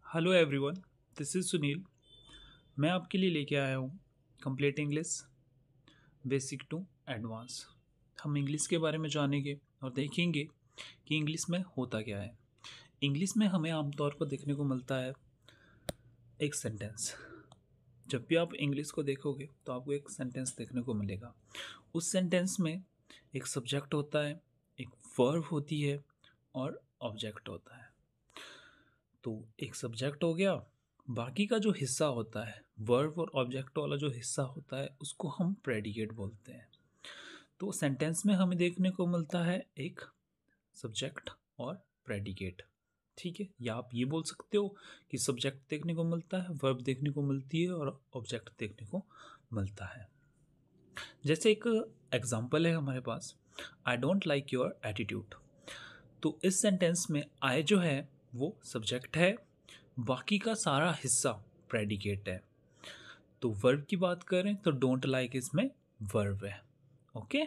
Hello everyone, this is Sunil. मैं आपके लिए लेके आया हूँ complete English basic to advance. हम इंग्लिश के बारे में जानेंगे और देखेंगे कि इंग्लिश में होता क्या है। इंग्लिश में हमें आमतौर पर देखने को मिलता है एक सेंटेंस। जब भी आप इंग्लिश को देखोगे तो आपको एक सेंटेंस देखने को मिलेगा। उस सेंटेंस में एक सब्जेक्ट होता है, एक वर्ब होती है और ऑब्जेक्ट होता है। तो एक सब्जेक्ट हो गया, बाकी का जो हिस्सा होता है वर्ब और ऑब्जेक्ट वाला जो हिस्सा होता है उसको हम प्रेडिकेट बोलते हैं। तो सेंटेंस में हमें देखने को मिलता है एक सब्जेक्ट और प्रेडिकेट। ठीक है, या आप ये बोल सकते हो कि सब्जेक्ट देखने को मिलता है, वर्ब देखने को मिलती है और ऑब्जेक्ट देखने को मिलता है। जैसे एक एग्जाम्पल है हमारे पास, I don't like your attitude. तो इस सेंटेंस में आई जो है वो सब्जेक्ट है, बाकी का सारा हिस्सा प्रेडिकेट है। तो वर्ब की बात करें तो डोंट लाइक इसमें वर्ब है। ओके,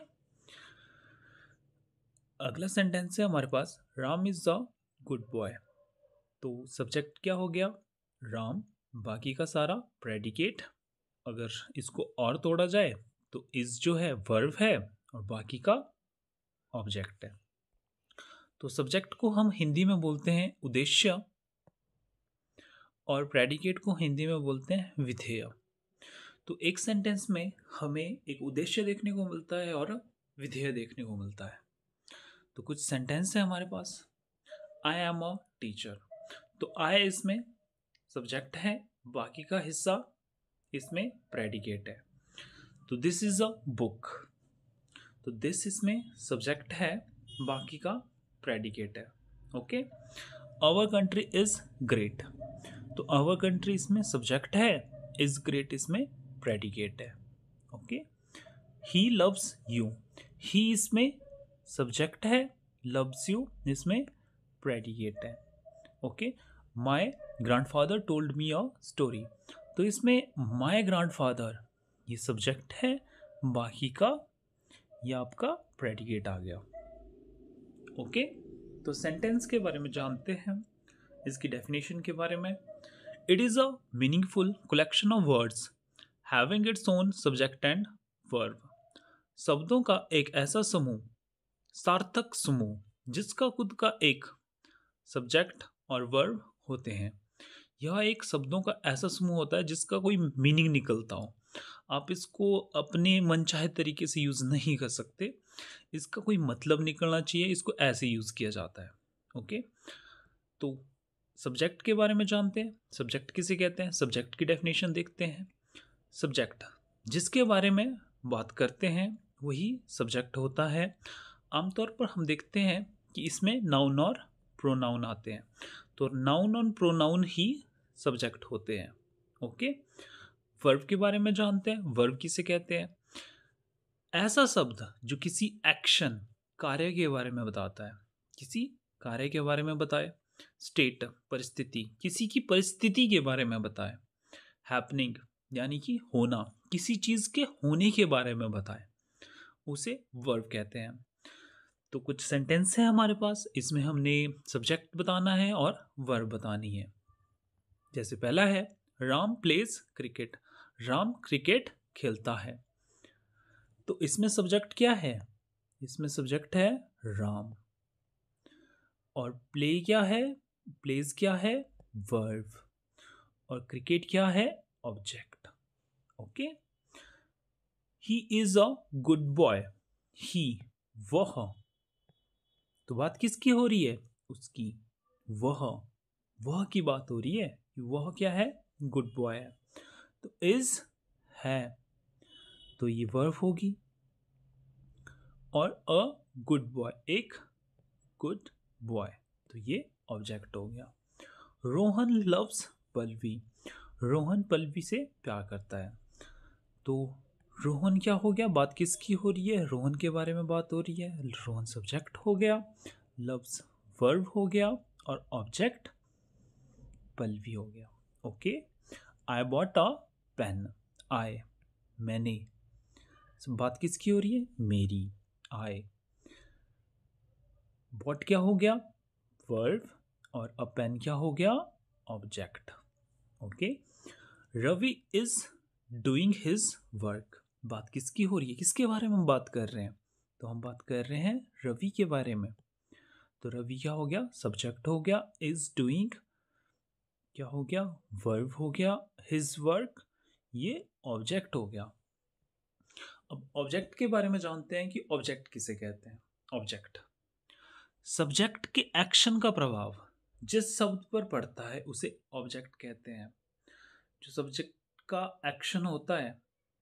अगला सेंटेंस है हमारे पास, Ram is a good boy. तो सब्जेक्ट क्या हो गया, राम, बाकी का सारा प्रेडिकेट। अगर इसको और तोड़ा जाए तो इज जो है वर्ब है और बाकी का ऑब्जेक्ट है। तो सब्जेक्ट को हम हिंदी में बोलते हैं उद्देश्य और प्रेडिकेट को हिंदी में बोलते हैं विधेय। तो एक सेंटेंस में हमें एक उद्देश्य देखने को मिलता है और विधेय देखने को मिलता है। तो कुछ सेंटेंस है हमारे पास, आई एम अ टीचर। तो आई इसमें सब्जेक्ट है, बाकी का हिस्सा इसमें प्रेडिकेट है। तो दिस इज अ बुक। तो दिस इसमें सब्जेक्ट है, बाकी का प्रेडिकेट है। Okay, our country is great. तो आवर कंट्री इसमें सब्जेक्ट है, इज ग्रेट इसमें प्रेडिकेट है। Okay, he loves you. He इसमें सब्जेक्ट है, लव्स यू इसमें प्रेडिकेट है। Okay, my grandfather told me a story. तो इसमें माय ग्रैंडफादर ये सब्जेक्ट है, बाकी का ये आपका प्रेडिकेट आ गया। ओके, तो सेंटेंस के बारे में जानते हैं, इसकी डेफिनेशन के बारे में। It is a meaningful collection of words having its own subject and verb. शब्दों का एक ऐसा समूह, सार्थक समूह, जिसका खुद का एक सब्जेक्ट और वर्ब होते हैं। यह एक शब्दों का ऐसा समूह होता है जिसका कोई मीनिंग निकलता हो। आप इसको अपने मनचाहे तरीके से यूज़ नहीं कर सकते, इसका कोई मतलब निकलना चाहिए, इसको ऐसे यूज़ किया जाता है। ओके, तो सब्जेक्ट के बारे में जानते हैं, सब्जेक्ट किसे कहते हैं, सब्जेक्ट की डेफिनेशन देखते हैं। सब्जेक्ट जिसके बारे में बात करते हैं वही सब्जेक्ट होता है। आमतौर पर हम देखते हैं कि इसमें नाउन और प्रोनाउन आते हैं। तो नाउन और प्रोनाउन ही सब्जेक्ट होते हैं। ओके, वर्ब के बारे में जानते हैं, वर्ब किसे कहते हैं, ऐसा शब्द जो किसी एक्शन, कार्य के बारे में बताता है, किसी कार्य के बारे में बताए। स्टेट परिस्थिति, किसी की परिस्थिति के बारे में बताए। हैपनिंग यानी कि होना, किसी चीज़ के होने के बारे में बताए, उसे वर्ब कहते हैं। तो कुछ सेंटेंस है हमारे पास, इसमें हमने सब्जेक्ट बताना है और वर्ब बतानी है। जैसे पहला है, Ram pledge cricket. Ram cricket खेलता है। तो इसमें सब्जेक्ट क्या है, इसमें सब्जेक्ट है राम, और प्ले क्या है, प्लेज क्या है, वर्ब, और क्रिकेट क्या है, object. Okay, he is a good boy. He वह, तो बात किसकी हो रही है, उसकी। वह की बात हो रही है कि वह क्या है, गुड बॉय है। तो इज है, तो ये वर्ब होगी, और अ गुड बॉय एक गुड बॉय, तो ये ऑब्जेक्ट हो गया। रोहन लव्स पल्लवी। रोहन पल्लवी से प्यार करता है। तो रोहन क्या हो गया, बात किसकी हो रही है, रोहन के बारे में बात हो रही है। रोहन सब्जेक्ट हो गया, लव्स वर्ब हो गया, और ऑब्जेक्ट पल्लवी हो गया। Okay, I bought a pen. I मैंने, बात किसकी हो रही है, मेरी। आई, बॉट क्या हो गया, वर्ब, और अ पेन क्या हो गया, object. Okay, Ravi is doing his work. बात किसकी हो रही है, किसके बारे में हम बात कर रहे हैं? तो हम बात कर रहे हैं रवि के बारे में। तो रवि क्या हो गया, सब्जेक्ट हो गया, इज डूइंग क्या हो गया, वर्ब हो गया, हिज वर्क ये ऑब्जेक्ट हो गया। अब ऑब्जेक्ट के बारे में जानते हैं कि ऑब्जेक्ट किसे कहते हैं। ऑब्जेक्ट सब्जेक्ट के एक्शन का प्रभाव जिस शब्द पर पड़ता है उसे ऑब्जेक्ट कहते हैं। जो सब्जेक्ट का एक्शन होता है,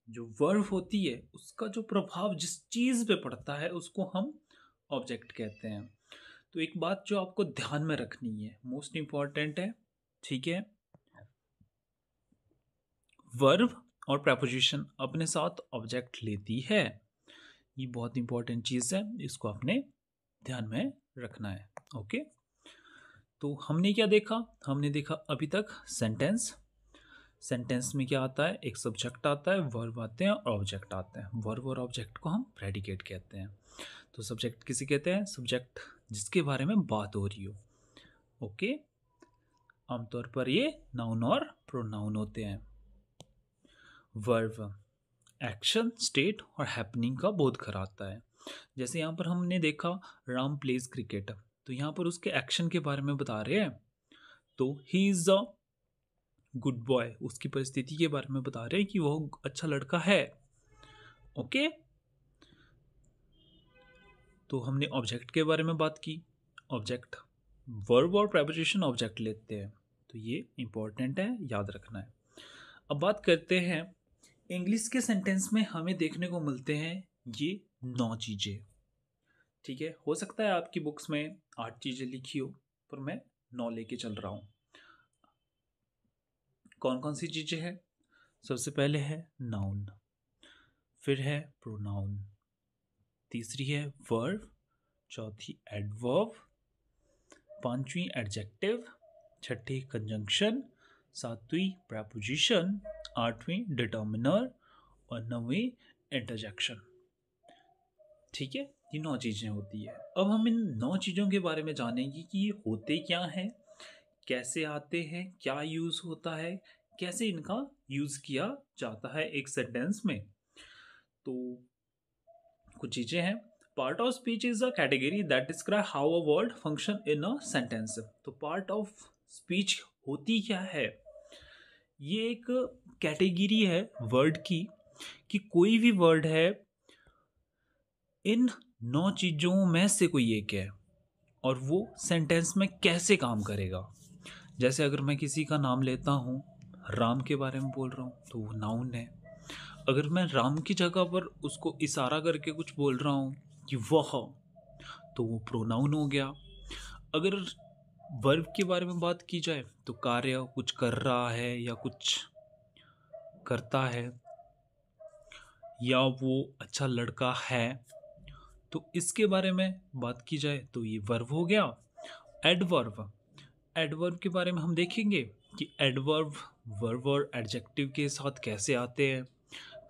जो वर्ब होती है, उसका जो प्रभाव जिस चीज पे पड़ता है उसको हम ऑब्जेक्ट कहते हैं। तो एक बात जो आपको ध्यान में रखनी है, मोस्ट इंपॉर्टेंट है, ठीक है, वर्ब और प्रपोजिशन अपने साथ ऑब्जेक्ट लेती है। ये बहुत इंपॉर्टेंट चीज है, इसको अपने ध्यान में रखना है। ओके, तो हमने क्या देखा, हमने देखा अभी तक सेंटेंस। सेंटेंस में क्या आता है, एक सब्जेक्ट आता है, वर्ब आते हैं और ऑब्जेक्ट आते हैं। वर्ब और ऑब्जेक्ट को हम प्रेडिकेट कहते हैं। तो सब्जेक्ट किसे कहते हैं, सब्जेक्ट जिसके बारे में बात हो रही हो। ओके, आमतौर पर ये नाउन और प्रोनाउन होते हैं। वर्ब एक्शन, स्टेट और हैपनिंग का बोध कराता है। जैसे यहाँ पर हमने देखा राम प्लेज क्रिकेट, तो यहाँ पर उसके एक्शन के बारे में बता रहे हैं। तो ही इज अ गुड बॉय, उसकी परिस्थिति के बारे में बता रहे हैं कि वह अच्छा लड़का है। ओके, तो हमने ऑब्जेक्ट के बारे में बात की। ऑब्जेक्ट वर्ब और प्रेपोजिशन ऑब्जेक्ट लेते हैं, तो ये इंपॉर्टेंट है, याद रखना है। अब बात करते हैं इंग्लिश के सेंटेंस में हमें देखने को मिलते हैं ये 9 चीज़ें। ठीक है, हो सकता है आपकी बुक्स में 8 चीज़ें लिखी हो, पर मैं 9 लेके चल रहा हूँ। कौन कौन सी चीज़ें हैं? सबसे पहले है नाउन, फिर है प्रोनाउन, तीसरी है वर्ब, चौथी एडवर्ब, पांचवी एडजेक्टिव, छठी कंजंक्शन, सातवीं प्रेपोजिशन, आठवीं डिटर्मिनर और नौवीं इंटरजेक्शन। ठीक है, ये 9 चीज़ें होती है। अब हम इन 9 चीज़ों के बारे में जानेंगे कि ये होते क्या हैं, कैसे आते हैं, क्या यूज़ होता है, कैसे इनका यूज़ किया जाता है एक सेंटेंस में। तो कुछ चीज़ें हैं। Part of speech is a category that describe how a word function in a sentence. तो पार्ट ऑफ स्पीच होती क्या है? ये एक कैटेगरी है वर्ड की, कि कोई भी वर्ड है इन 9 चीज़ों में से कोई एक है और वो सेंटेंस में कैसे काम करेगा। जैसे अगर मैं किसी का नाम लेता हूँ, राम के बारे में बोल रहा हूँ, तो वो नाउन है। अगर मैं राम की जगह पर उसको इशारा करके कुछ बोल रहा हूँ कि वह, तो वो प्रोनाउन हो गया। अगर वर्ब के बारे में बात की जाए तो कार्य कुछ कर रहा है या कुछ करता है या वो अच्छा लड़का है, तो इसके बारे में बात की जाए तो ये वर्ब हो गया। एडवर्ब, एडवर्ब के बारे में हम देखेंगे कि एडवर्ब वर्ब और एडजेक्टिव के साथ कैसे आते हैं।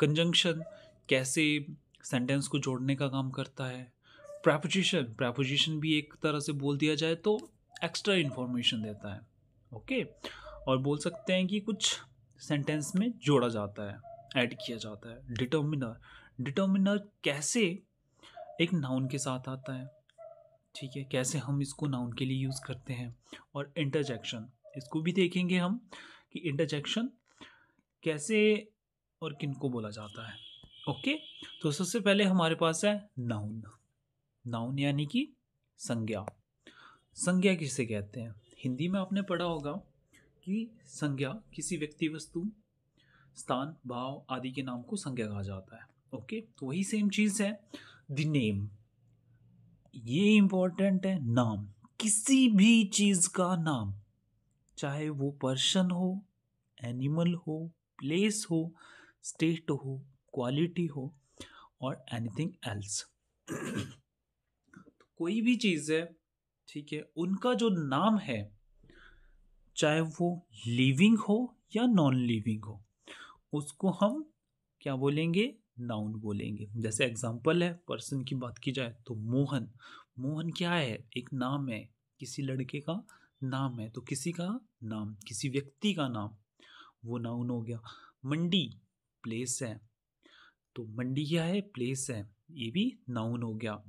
कंजंक्शन कैसे सेंटेंस को जोड़ने का काम करता है। प्रेपोजिशन, प्रेपोजिशन भी एक तरह से बोल दिया जाए तो एक्स्ट्रा इन्फॉर्मेशन देता है। ओके, और बोल सकते हैं कि कुछ सेंटेंस में जोड़ा जाता है, ऐड किया जाता है। डिटर्मिनर, डिटर्मिनर कैसे एक नाउन के साथ आता है, ठीक है, कैसे हम इसको नाउन के लिए यूज़ करते हैं। और इंटरजेक्शन, इसको भी देखेंगे हम कि इंटरजेक्शन कैसे और किन को बोला जाता है। ओके, तो सबसे पहले हमारे पास है नाउन। नाउन यानी कि संज्ञा। संज्ञा किसे कहते हैं? हिंदी में आपने पढ़ा होगा कि संज्ञा किसी व्यक्ति, वस्तु, स्थान, भाव आदि के नाम को संज्ञा कहा जाता है। ओके, तो वही सेम चीज़ है द नेम। ये इंपॉर्टेंट है, नाम, किसी भी चीज़ का नाम, चाहे वो पर्सन हो, एनिमल हो, प्लेस हो, स्टेट हो, क्वालिटी हो और एनीथिंग एल्स। कोई भी चीज़ है, ठीक है, उनका जो नाम है, चाहे वो लिविंग हो या नॉन लिविंग हो, उसको हम क्या बोलेंगे? नाउन बोलेंगे। जैसे एग्जांपल है, पर्सन की बात की जाए तो मोहन। मोहन क्या है? एक नाम है, किसी लड़के का नाम है, तो किसी का नाम, किसी व्यक्ति का नाम, वो नाउन हो गया। मंडी प्लेस है, तो मंडी क्या है, प्लेस है, ये भी नाउन हो गया।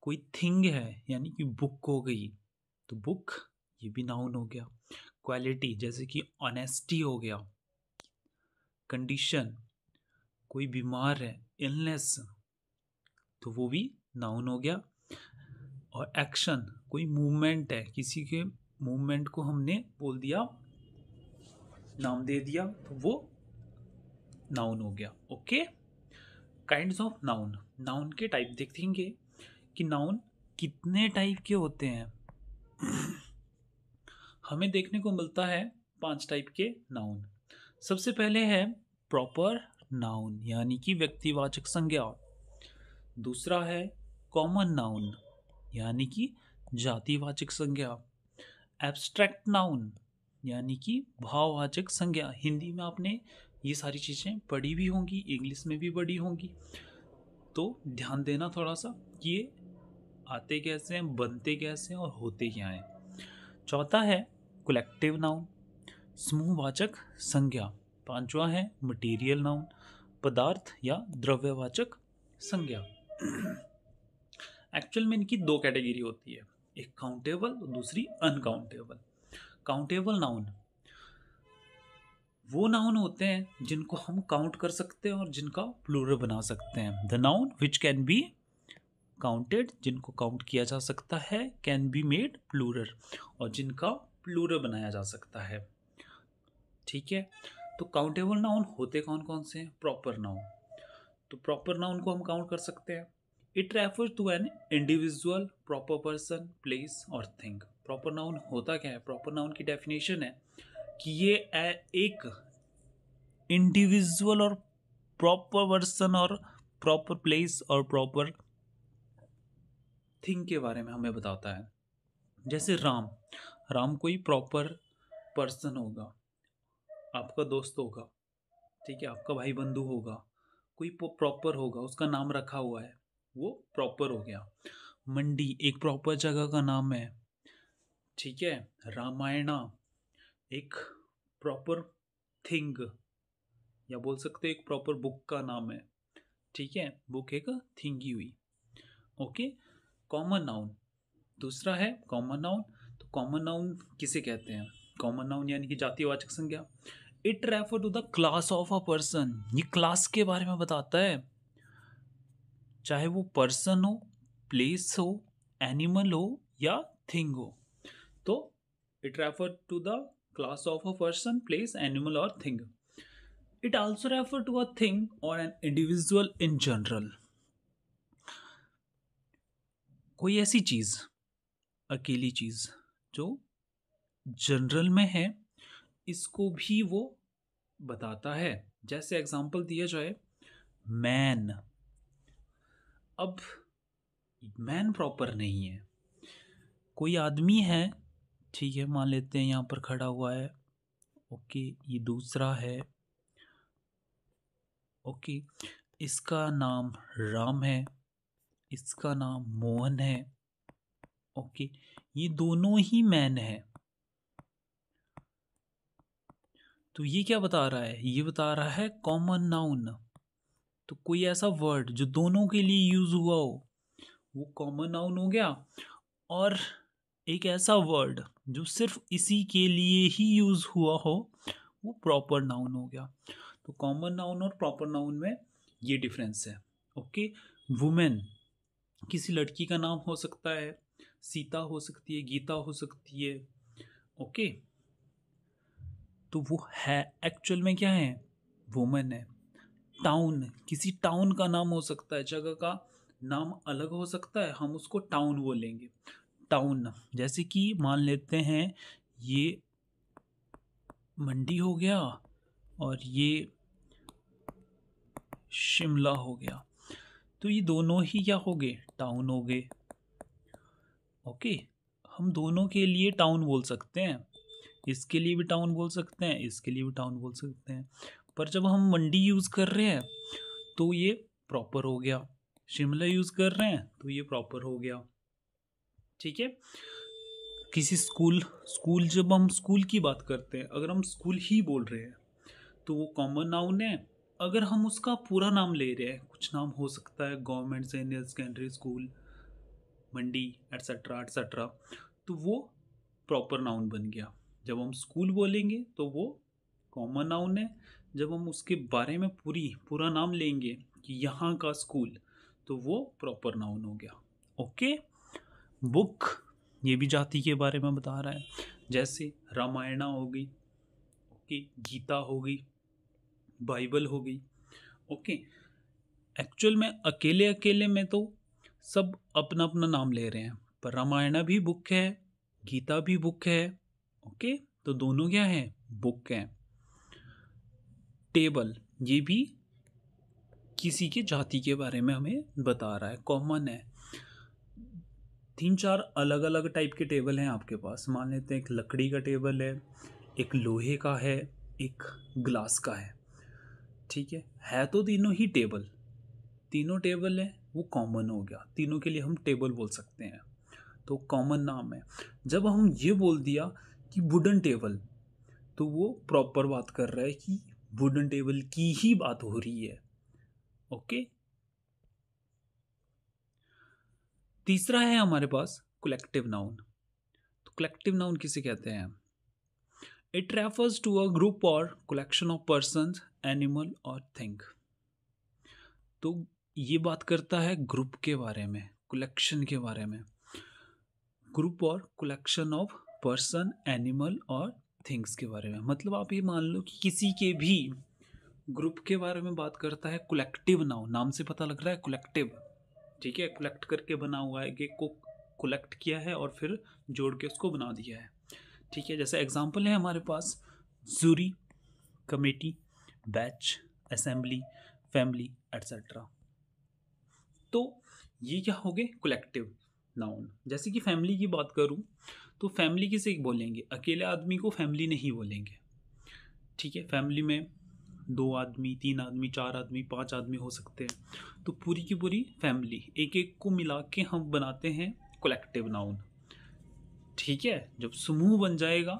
कोई थिंग है यानी कि बुक हो गई, तो बुक ये भी नाउन हो गया। क्वालिटी जैसे कि ऑनेस्टी हो गया। कंडीशन, कोई बीमार है, इलनेस, तो वो भी नाउन हो गया। और एक्शन, कोई मूवमेंट है, किसी के मूवमेंट को हमने बोल दिया, नाम दे दिया, तो वो नाउन हो गया। Okay, kinds of noun. Noun के टाइप देखेंगे कि नाउन कितने टाइप के होते हैं। हमें देखने को मिलता है 5 टाइप के नाउन। सबसे पहले है प्रॉपर नाउन यानी कि व्यक्तिवाचक संज्ञा। दूसरा है कॉमन नाउन यानी कि जातिवाचक संज्ञा। एब्स्ट्रैक्ट नाउन यानी कि भाववाचक संज्ञा। हिंदी में आपने ये सारी चीज़ें पढ़ी भी होंगी, इंग्लिश में भी पढ़ी होंगी, तो ध्यान देना थोड़ा सा कि ये आते कैसे हैं, बनते कैसे हैं और होते क्या हैं। चौथा है कलेक्टिव नाउन, समूहवाचक संज्ञा। पांचवा है मटेरियल नाउन, पदार्थ या द्रव्यवाचक संज्ञा। एक्चुअल में इनकी 2 कैटेगरी होती है, एक काउंटेबल और दूसरी अनकाउंटेबल। काउंटेबल नाउन वो नाउन होते हैं जिनको हम काउंट कर सकते हैं और जिनका प्लूरल बना सकते हैं। The noun which can be counted, जिनको काउंट किया जा सकता है, कैन बी मेड प्लूरल, और जिनका प्लूरल बनाया जा सकता है। ठीक है, तो काउंटेबल नाउन होते कौन कौन से हैं? Proper noun. तो प्रॉपर नाउन को हम काउंट कर सकते हैं। It refer to an individual, proper person, place और थिंग। प्रॉपर नाउन होता क्या है? प्रॉपर नाउन की डेफिनेशन है कि ये एक इंडिविजुअल और प्रॉपर पर्सन और प्रॉपर प्लेस और प्रॉपर थिंग के बारे में हमें बताता है। जैसे राम, राम कोई प्रॉपर पर्सन होगा, आपका दोस्त होगा, ठीक है, आपका भाई बंधु होगा, कोई प्रॉपर होगा, उसका नाम रखा हुआ है, वो प्रॉपर हो गया। मंडी एक प्रॉपर जगह का नाम है, ठीक है। रामायणा एक प्रॉपर थिंग या बोल सकते एक प्रॉपर बुक का नाम है, ठीक है, बुक एक थिंग ही हुई। ओके, कॉमन नाउन दूसरा है कॉमन नाउन। तो कॉमन नाउन किसे कहते हैं? कॉमन नाउन यानी कि जातिवाचक संज्ञा। It refer to the class of a person, ये क्लास के बारे में बताता है, चाहे वो पर्सन हो, प्लेस हो, एनिमल हो या थिंग हो। तो it refer to the class of a person, place, animal और thing. It also refer to a thing और एन इंडिविजुअल इन जनरल। कोई ऐसी चीज, अकेली चीज जो जनरल में है, इसको भी वो बताता है। जैसे एग्जांपल दिया जाए मैन। अब मैन प्रॉपर नहीं है, कोई आदमी है, ठीक है, मान लेते हैं यहाँ पर खड़ा हुआ है, ओके, ये दूसरा है, ओके, इसका नाम राम है, इसका नाम मोहन है, ओके, ये दोनों ही मैन है। तो ये क्या बता रहा है? ये बता रहा है कॉमन नाउन। तो कोई ऐसा वर्ड जो दोनों के लिए यूज हुआ हो, वो कॉमन नाउन हो गया। और एक ऐसा वर्ड जो सिर्फ इसी के लिए ही यूज हुआ हो, वो प्रॉपर नाउन हो गया। तो कॉमन नाउन और प्रॉपर नाउन में ये डिफरेंस है। ओके, वुमेन किसी लड़की का नाम हो सकता है, सीता हो सकती है, गीता हो सकती है, ओके, तो वो है एक्चुअल में क्या है? वुमेन है। टाउन किसी टाउन का नाम हो सकता है, जगह का नाम अलग हो सकता है, हम उसको टाउन बोलेंगे। टाउन जैसे कि मान लेते हैं ये मंडी हो गया और ये शिमला हो गया, तो ये दोनों ही क्या हो गए? टाउन हो गए। ओके, हम दोनों के लिए टाउन बोल सकते हैं, इसके लिए भी टाउन बोल सकते हैं, इसके लिए भी टाउन बोल सकते हैं, पर जब हम मंडी यूज़ कर रहे हैं तो ये प्रॉपर हो गया, शिमला यूज़ कर रहे हैं तो ये प्रॉपर हो गया। ठीक है, किसी स्कूल स्कूल जब हम स्कूल की बात करते हैं, अगर हम स्कूल ही बोल रहे हैं तो वो कॉमन नाउन है। अगर हम उसका पूरा नाम ले रहे हैं, कुछ नाम हो सकता है गवर्नमेंट सीनियर सेकेंडरी स्कूल मंडी एट्सेट्रा एट्सेट्रा, तो वो प्रॉपर नाउन बन गया। जब हम स्कूल बोलेंगे तो वो कॉमन नाउन है। जब हम उसके बारे में पूरा नाम लेंगे कि यहाँ का स्कूल, तो वो प्रॉपर नाउन हो गया। ओके। बुक, ये भी जाति के बारे में बता रहा है, जैसे रामायणा हो गई, ओके, गीता हो गई, बाइबल हो गई। ओके। एक्चुअल में अकेले अकेले में तो सब अपना अपना नाम ले रहे हैं, पर रामायणा भी बुक है, गीता भी बुक है। ओके, तो दोनों क्या है, बुक हैं। टेबल, ये भी किसी की जाति के बारे में हमें बता रहा है, कॉमन है। 3-4 अलग अलग टाइप के टेबल हैं आपके पास। मान लेते हैं एक लकड़ी का टेबल है, एक लोहे का है, एक ग्लास का है। ठीक है तो तीनों ही टेबल, तीनों टेबल है, वो कॉमन हो गया, तीनों के लिए हम टेबल बोल सकते हैं, तो कॉमन नाम है। जब हम ये बोल दिया कि वुडन टेबल, तो वो प्रॉपर बात कर रहा है कि वुडन टेबल की ही बात हो रही है। ओके। तीसरा है हमारे पास कलेक्टिव नाउन। तो कलेक्टिव नाउन किसे कहते हैं? It refers to a group और कलेक्शन ऑफ पर्सन, एनिमल और थिंग। तो ये बात करता है ग्रुप के बारे में, कलेक्शन के बारे में। ग्रुप और कलेक्शन ऑफ पर्सन, एनिमल और थिंग्स के बारे में। मतलब आप ये मान लो कि किसी के भी ग्रुप के बारे में बात करता है कलेक्टिव नाउन, नाम से पता लग रहा है कलेक्टिव। ठीक है, कलेक्ट करके बना हुआ है, कि को कलेक्ट किया है और फिर जोड़ के उसको बना दिया है। ठीक है, जैसे एग्जांपल है हमारे पास jury, committee, batch, assembly, family etcetera. तो ये क्या हो गए, कलेक्टिव नाउन। जैसे कि फैमिली की बात करूं, तो फैमिली किसे बोलेंगे? अकेले आदमी को फैमिली नहीं बोलेंगे। ठीक है, फैमिली में 2 आदमी, 3 आदमी, 4 आदमी, 5 आदमी हो सकते हैं। तो पूरी की पूरी फैमिली, एक एक को मिला के हम बनाते हैं कलेक्टिव नाउन। ठीक है, जब समूह बन जाएगा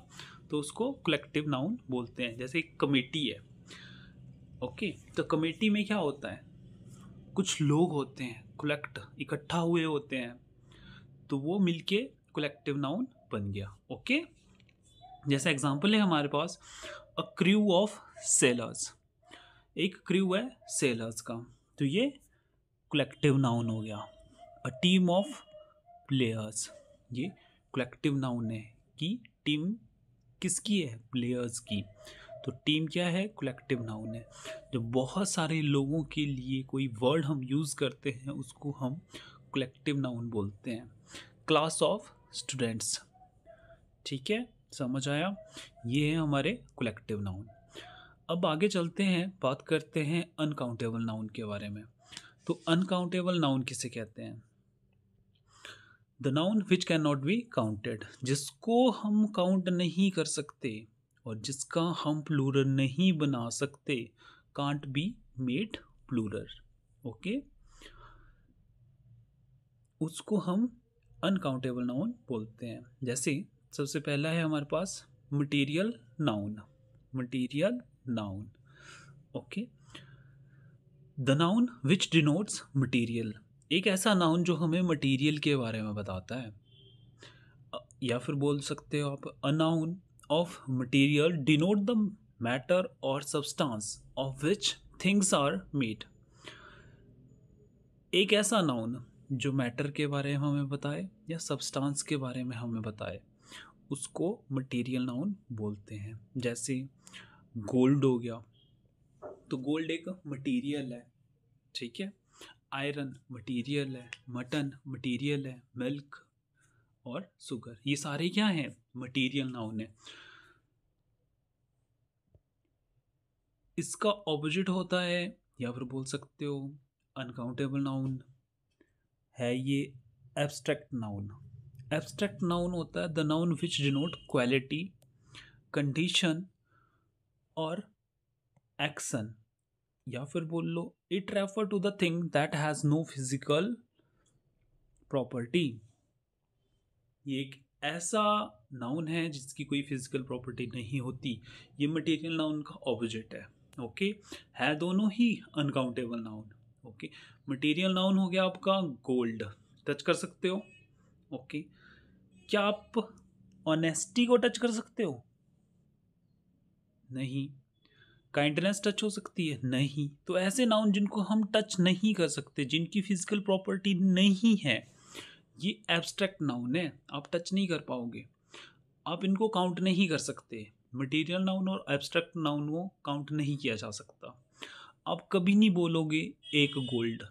तो उसको कलेक्टिव नाउन बोलते हैं। जैसे एक कमेटी है। ओके, तो कमेटी में क्या होता है, कुछ लोग होते हैं, इकट्ठा हुए होते हैं, तो वो मिलके कलेक्टिव नाउन बन गया। ओके। जैसे एग्जांपल है हमारे पास अ क्रू ऑफ सेलर्स। एक क्रू है सेलर्स का, तो ये कलेक्टिव नाउन हो गया। अ टीम ऑफ प्लेयर्स, ये कलेक्टिव नाउन है कि टीम किसकी है, प्लेयर्स की। तो टीम क्या है, कलेक्टिव नाउन है। जब बहुत सारे लोगों के लिए कोई वर्ड हम यूज़ करते हैं, उसको हम कलेक्टिव नाउन बोलते हैं। Class of students. ठीक है, समझ आया? ये है हमारे कलेक्टिव नाउन। अब आगे चलते हैं, बात करते हैं अनकाउंटेबल नाउन के बारे में। तो अनकाउंटेबल नाउन किसे कहते हैं? The noun which can not be counted, जिसको हम काउंट नहीं कर सकते और जिसका हम प्लूरल नहीं बना सकते, can't be made plural. Okay, उसको हम अनकाउंटेबल नाउन बोलते हैं। जैसे सबसे पहला है हमारे पास material noun. Material noun, okay. The noun which denotes material, एक ऐसा नाउन जो हमें मटीरियल के बारे में बताता है। या फिर बोल सकते हो आप, a noun of material denote the matter और substance of which things are made. एक ऐसा नाउन जो मैटर के बारे में हमें बताए या सब्सटेंस के बारे में हमें बताए, उसको मटीरियल नाउन बोलते हैं। जैसे गोल्ड हो गया, तो गोल्ड एक मटीरियल है। ठीक है, आयरन मटीरियल है, मटन मटीरियल है, मिल्क और शुगर, ये सारे क्या हैं, मटीरियल नाउन है। इसका ऑपोजिट होता है, या फिर बोल सकते हो अनकाउंटेबल नाउन है ये एब्स्ट्रैक्ट नाउन। एब्स्ट्रैक्ट नाउन होता है the noun which denote quality, condition और एक्शन। या फिर बोल लो it refer to the thing that has no physical property. ये एक ऐसा नाउन है जिसकी कोई फिजिकल प्रॉपर्टी नहीं होती, ये मटेरियल नाउन का ऑपोजिट है। ओके, है दोनों ही uncountable noun. Okay, material noun हो गया आपका गोल्ड, टच कर सकते हो। ओके, क्या आप ऑनेस्टी को टच कर सकते हो? नहीं। काइंडनेस टच हो सकती है? नहीं। तो ऐसे नाउन जिनको हम टच नहीं कर सकते, जिनकी फिजिकल प्रॉपर्टी नहीं है, ये एब्स्ट्रैक्ट नाउन है, आप टच नहीं कर पाओगे, आप इनको काउंट नहीं कर सकते। मटेरियल नाउन और एब्स्ट्रैक्ट नाउन को काउंट नहीं किया जा सकता। आप कभी नहीं बोलोगे एक गोल्ड,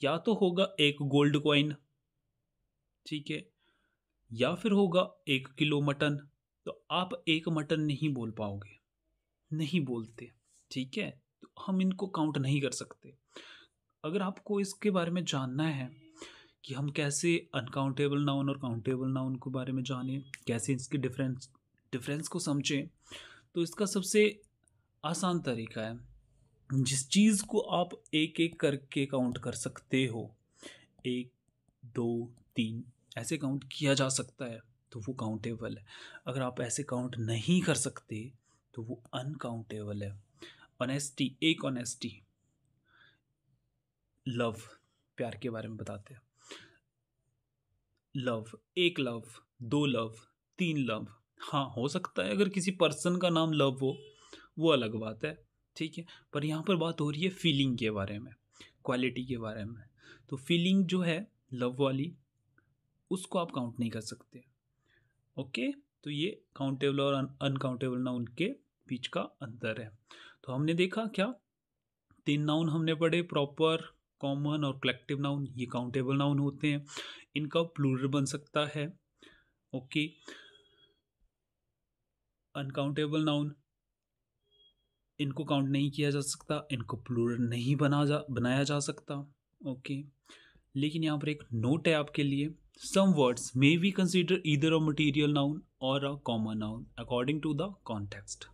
या तो होगा एक गोल्ड कॉइन, ठीक है, या फिर होगा 1 किलो मटन। तो आप एक मटन नहीं बोल पाओगे, नहीं बोलते, ठीक है। तो हम इनको काउंट नहीं कर सकते। अगर आपको इसके बारे में जानना है कि हम कैसे अनकाउंटेबल नाउन और काउंटेबल नाउन के बारे में जानें, कैसे इसके डिफरेंस को समझें, तो इसका सबसे आसान तरीका है, जिस चीज़ को आप एक एक करके काउंट कर सकते हो, 1 2 3 ऐसे काउंट किया जा सकता है, तो वो काउंटेबल है। अगर आप ऐसे काउंट नहीं कर सकते तो वो अनकाउंटेबल है। ऑनेस्टी, एक ऑनेस्टी, लव, प्यार के बारे में बताते हैं। लव, एक लव, 2 लव, 3 लव, हाँ हो सकता है अगर किसी पर्सन का नाम लव हो, वो अलग बात है, ठीक है। पर यहाँ पर बात हो रही है फीलिंग के बारे में, क्वालिटी के बारे में। तो फीलिंग जो है लव वाली, उसको आप काउंट नहीं कर सकते। ओके, तो ये काउंटेबल और अनकाउंटेबल नाउन के बीच का अंतर है। तो हमने देखा क्या, 3 नाउन हमने पढ़े, प्रॉपर, कॉमन और कलेक्टिव नाउन। ये काउंटेबल नाउन होते हैं, इनका प्लूरल बन सकता है। ओके, अनकाउंटेबल नाउन, इनको काउंट नहीं किया जा सकता, इनको प्लूरल नहीं बनाया जा सकता। ओके, लेकिन यहाँ पर एक नोट है आपके लिए, some words may be consider either a material noun और a common noun according to the context.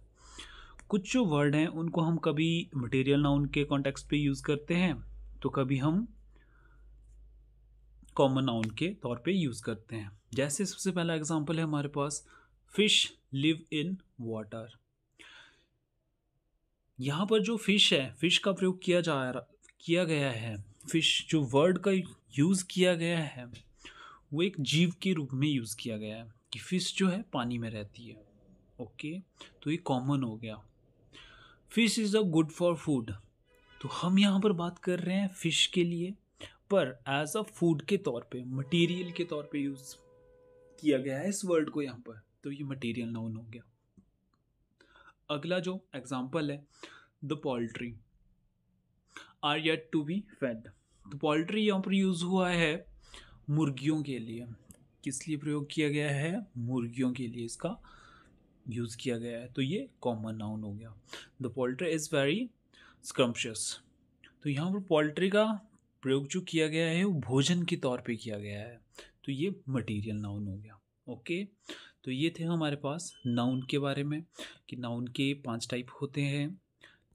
कुछ जो वर्ड हैं उनको हम कभी मटेरियल नाउन के कॉन्टेक्स्ट पे यूज़ करते हैं, तो कभी हम कॉमन नाउन के तौर पे यूज़ करते हैं। जैसे सबसे पहला एग्जांपल है हमारे पास, फिश लिव इन वाटर। यहाँ पर जो फिश है, फिश का प्रयोग किया गया है, फिश जो वर्ड का यूज़ किया गया है वो एक जीव के रूप में यूज़ किया गया है कि फिश जो है पानी में रहती है। ओके, तो ये कॉमन हो गया। Fish is a good for food, तो हम यहाँ पर बात कर रहे हैं फिश के लिए, पर एज अ फूड के तौर पे, मटेरियल के तौर पे यूज़ किया गया है इस वर्ड को यहाँ पर, तो ये मटेरियल नाउन हो गया। अगला जो एग्जाम्पल है, the poultry are yet to be fed. तो पोल्ट्री यहाँ पर यूज़ हुआ है मुर्गियों के लिए। किस लिए प्रयोग किया गया है? मुर्गियों के लिए इसका यूज़ किया गया है, तो ये कॉमन नाउन हो गया। The poultry is very scrumptious, तो यहाँ पर पोल्ट्री का प्रयोग जो किया गया है वो भोजन के तौर पे किया गया है, तो ये मटेरियल नाउन हो गया। ओके, तो ये थे हमारे पास नाउन के बारे में कि नाउन के 5 टाइप होते हैं,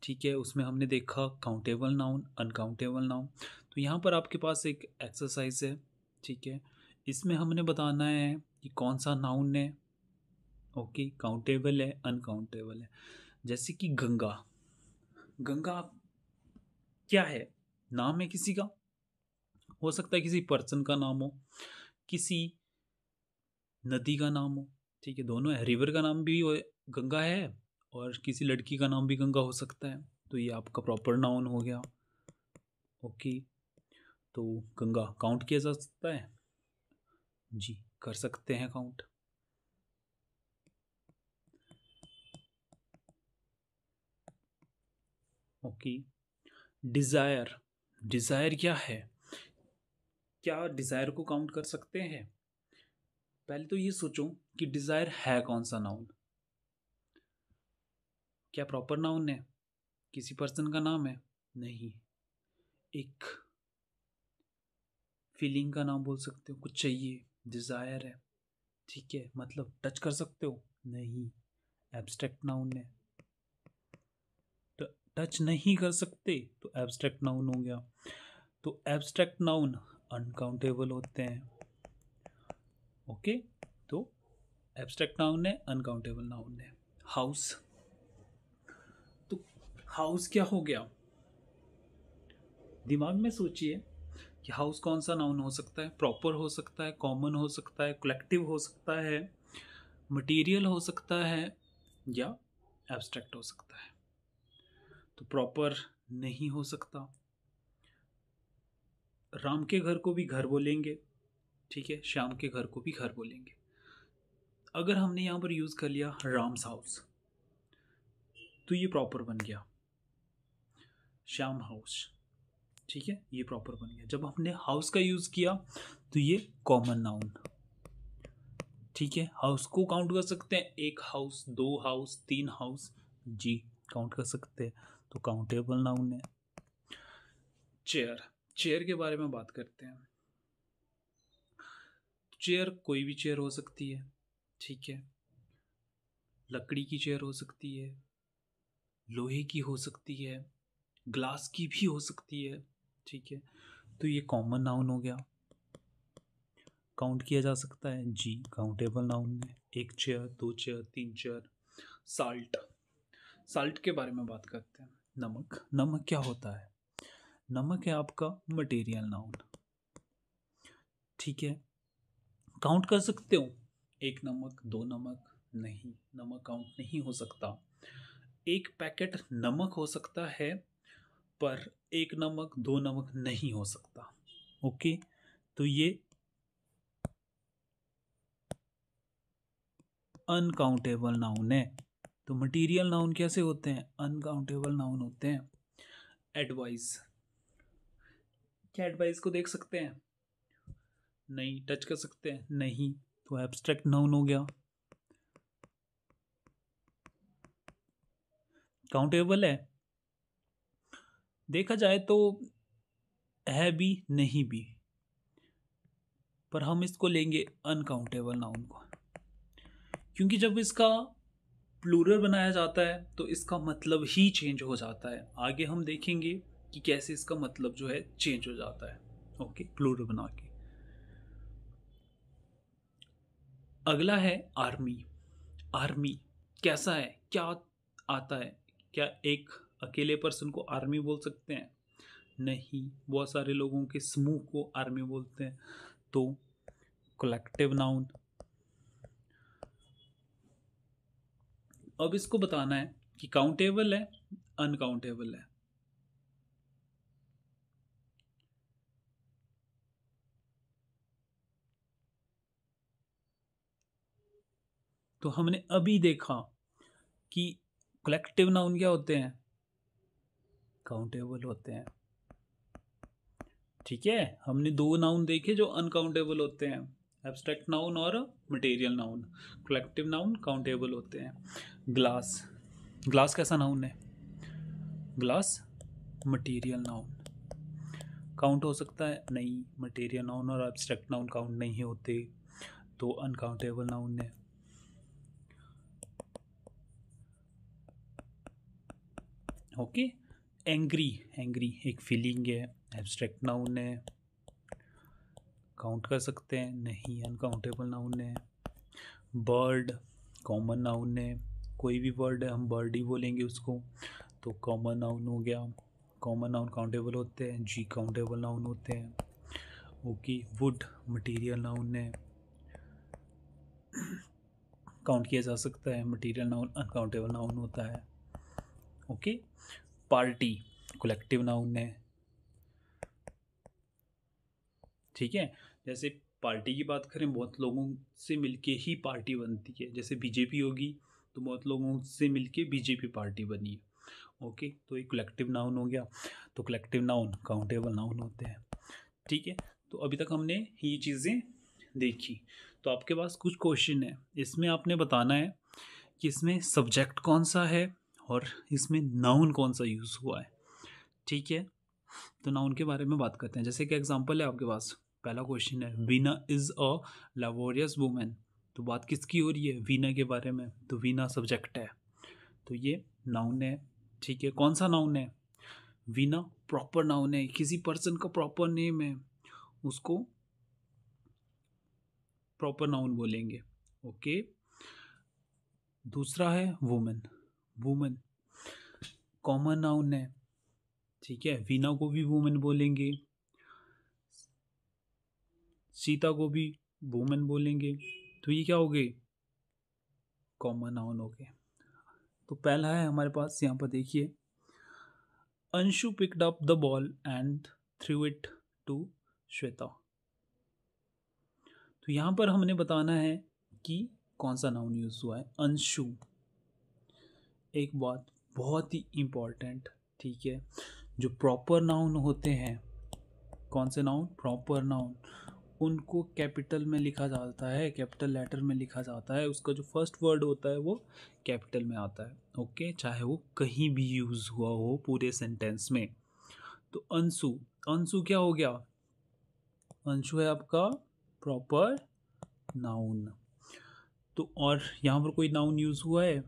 ठीक है। उसमें हमने देखा काउंटेबल नाउन, अनकाउंटेबल नाउन। तो यहाँ पर आपके पास एक एक्सरसाइज है, ठीक है। इसमें हमने बताना है कि कौन सा नाउन है, ओके, काउंटेबल है, अनकाउंटेबल है। जैसे कि गंगा, गंगा क्या है? नाम है किसी का, हो सकता है किसी पर्सन का नाम हो, किसी नदी का नाम हो, ठीक है, दोनों है। रिवर का नाम भी गंगा है और किसी लड़की का नाम भी गंगा हो सकता है, तो ये आपका प्रॉपर नाउन हो गया। ओके, तो गंगा काउंट किया जा सकता है? जी, कर सकते हैं काउंट। ओके, डिज़ायर, डिज़ायर क्या है? क्या डिज़ायर को काउंट कर सकते हैं? पहले तो ये सोचो कि डिज़ायर है कौन सा नाउन? क्या प्रॉपर नाउन है? किसी पर्सन का नाम है? नहीं, एक फीलिंग का नाम बोल सकते हो, कुछ चाहिए, डिज़ायर है, ठीक है। मतलब टच कर सकते हो? नहीं, एब्स्ट्रैक्ट नाउन है, तो टच नहीं कर सकते, तो एब्स्ट्रैक्ट नाउन हो गया। तो एब्स्ट्रैक्ट नाउन अनकाउंटेबल होते हैं। ओके, तो एब्स्ट्रैक्ट नाउन है, अनकाउंटेबल नाउन है। हाउस, तो हाउस क्या हो गया? दिमाग में सोचिए कि हाउस कौन सा नाउन हो सकता है? प्रॉपर हो सकता है, कॉमन हो सकता है, कलेक्टिव हो सकता है, मटेरियल हो सकता है, या एब्स्ट्रैक्ट हो सकता है। तो प्रॉपर नहीं हो सकता। राम के घर को भी घर बोलेंगे, ठीक है, श्याम के घर को भी घर बोलेंगे। अगर हमने यहाँ पर यूज़ कर लिया राम्स हाउस, तो ये प्रॉपर बन गया। श्याम हाउस, ठीक है, ये प्रॉपर बन गया। जब हमने हाउस का यूज़ किया तो ये कॉमन नाउन, ठीक है। हाउस को काउंट कर सकते हैं, एक हाउस, दो हाउस, तीन हाउस, जी काउंट कर सकते हैं, तो काउंटेबल नाउन है। चेयर, चेयर के बारे में बात करते हैं। चेयर कोई भी चेयर हो सकती है, ठीक है। लकड़ी की चेयर हो सकती है, लोहे की हो सकती है, ग्लास की भी हो सकती है, ठीक है। तो ये कॉमन नाउन हो गया, काउंट किया जा सकता है, जी काउंटेबल नाउन है। एक चेयर, दो चेयर, तीन चेयर। साल्ट, साल्ट के बारे में बात करते हैं। नमक, नमक क्या होता है? नमक है आपका मटेरियल नाउन, ठीक है। काउंट कर सकते हो, एक नमक, दो नमक, नहीं, नमक काउंट नहीं हो सकता। एक पैकेट नमक हो सकता है, पर एक नमक, दो नमक नहीं हो सकता। ओके, तो ये अनकाउंटेबल नाउन है। तो मटेरियल नाउन कैसे होते हैं? अनकाउंटेबल नाउन होते हैं। एडवाइस, क्या एडवाइस को देख सकते हैं? नहीं। टच कर सकते हैं? नहीं। तो एब्स्ट्रैक्ट नाउन हो गया। काउंटेबल है, देखा जाए तो है भी नहीं भी, पर हम इसको लेंगे अनकाउंटेबल नाउन को, क्योंकि जब इसका प्लूरल बनाया जाता है तो इसका मतलब ही चेंज हो जाता है। आगे हम देखेंगे कि कैसे इसका मतलब जो है चेंज हो जाता है। ओके, प्लूरल बना के। अगला है आर्मी। आर्मी कैसा है, क्या आता है? क्या एक अकेले पर्सन को आर्मी बोल सकते हैं? नहीं, बहुत सारे लोगों के समूह को आर्मी बोलते हैं। तो कलेक्टिव नाउन। अब इसको बताना है कि काउंटेबल है, अनकाउंटेबल है। तो हमने अभी देखा कि कलेक्टिव नाउन क्या होते हैं? काउंटेबल होते हैं, ठीक है। हमने दो नाउन देखे जो अनकाउंटेबल होते हैं, एब्स्ट्रैक्ट नाउन और material noun. Collective noun countable होते हैं। ग्लास, ग्लास कैसा नाउन है? ग्लास मटेरियल नाउन, काउंट हो सकता है? नहीं, मटेरियल नाउन और एब्स्ट्रैक्ट नाउन काउंट नहीं होते, तो अनकाउंटेबल नाउन है। ओके। एंग्री, एंग्री एक फीलिंग है, एब्स्ट्रैक्ट नाउन है, काउंट कर सकते हैं? नहीं, अनकाउंटेबल नाउन है। बर्ड कॉमन नाउन है, कोई भी वर्ड है हम बर्ड ही बोलेंगे उसको, तो कॉमन नाउन हो गया। कॉमन नाउन काउंटेबल होते हैं, जी काउंटेबल नाउन होते हैं। ओके। वुड मटेरियल नाउन है, काउंट किया जा सकता है, मटेरियल नाउन अनकाउंटेबल नाउन होता है। ओके। पार्टी कलेक्टिव नाउन है, ठीक है। जैसे पार्टी की बात करें, बहुत लोगों से मिलके ही पार्टी बनती है। जैसे बीजेपी होगी तो बहुत लोगों से मिलके बीजेपी पार्टी बनी है। ओके, तो एक कलेक्टिव नाउन हो गया। तो कलेक्टिव नाउन काउंटेबल नाउन होते हैं, ठीक है। तो अभी तक हमने ये चीज़ें देखी। तो आपके पास कुछ क्वेश्चन है, इसमें आपने बताना है कि इसमें सब्जेक्ट कौन सा है और इसमें नाउन कौन सा यूज़ हुआ है, ठीक है। तो नाउन के बारे में बात करते हैं। जैसे कि एग्जांपल है आपके पास, पहला क्वेश्चन है वीना इज़ अ लबोरियस वुमेन। तो बात किसकी हो रही है? वीना के बारे में। तो वीना सब्जेक्ट है, तो ये नाउन है, ठीक है। कौन सा नाउन है? वीना प्रॉपर नाउन है, किसी पर्सन का प्रॉपर नेम है, उसको प्रॉपर नाउन बोलेंगे। ओके। दूसरा है वुमेन। वुमेन कॉमन नाउन है, ठीक है। वीना को भी वुमेन बोलेंगे, सीता को भी वुमेन बोलेंगे, तो ये क्या हो गए, कॉमन नाउन हो गए। तो पहला है हमारे पास, यहाँ पर देखिए, Anshu picked up the ball and threw it to Shweta. तो यहाँ पर हमने बताना है कि कौन सा नाउन यूज हुआ है। अंशु, एक बात बहुत ही इम्पॉर्टेंट, ठीक है, जो प्रॉपर नाउन होते हैं, कौन से नाउन, प्रॉपर नाउन, उनको कैपिटल में लिखा जाता है, कैपिटल लेटर में लिखा जाता है। उसका जो फर्स्ट वर्ड होता है वो कैपिटल में आता है, ओके, चाहे वो कहीं भी यूज हुआ हो पूरे सेंटेंस में। तो अंशु, अंशु क्या हो गया, अंशु है आपका प्रॉपर नाउन। तो और यहाँ पर कोई नाउन यूज हुआ है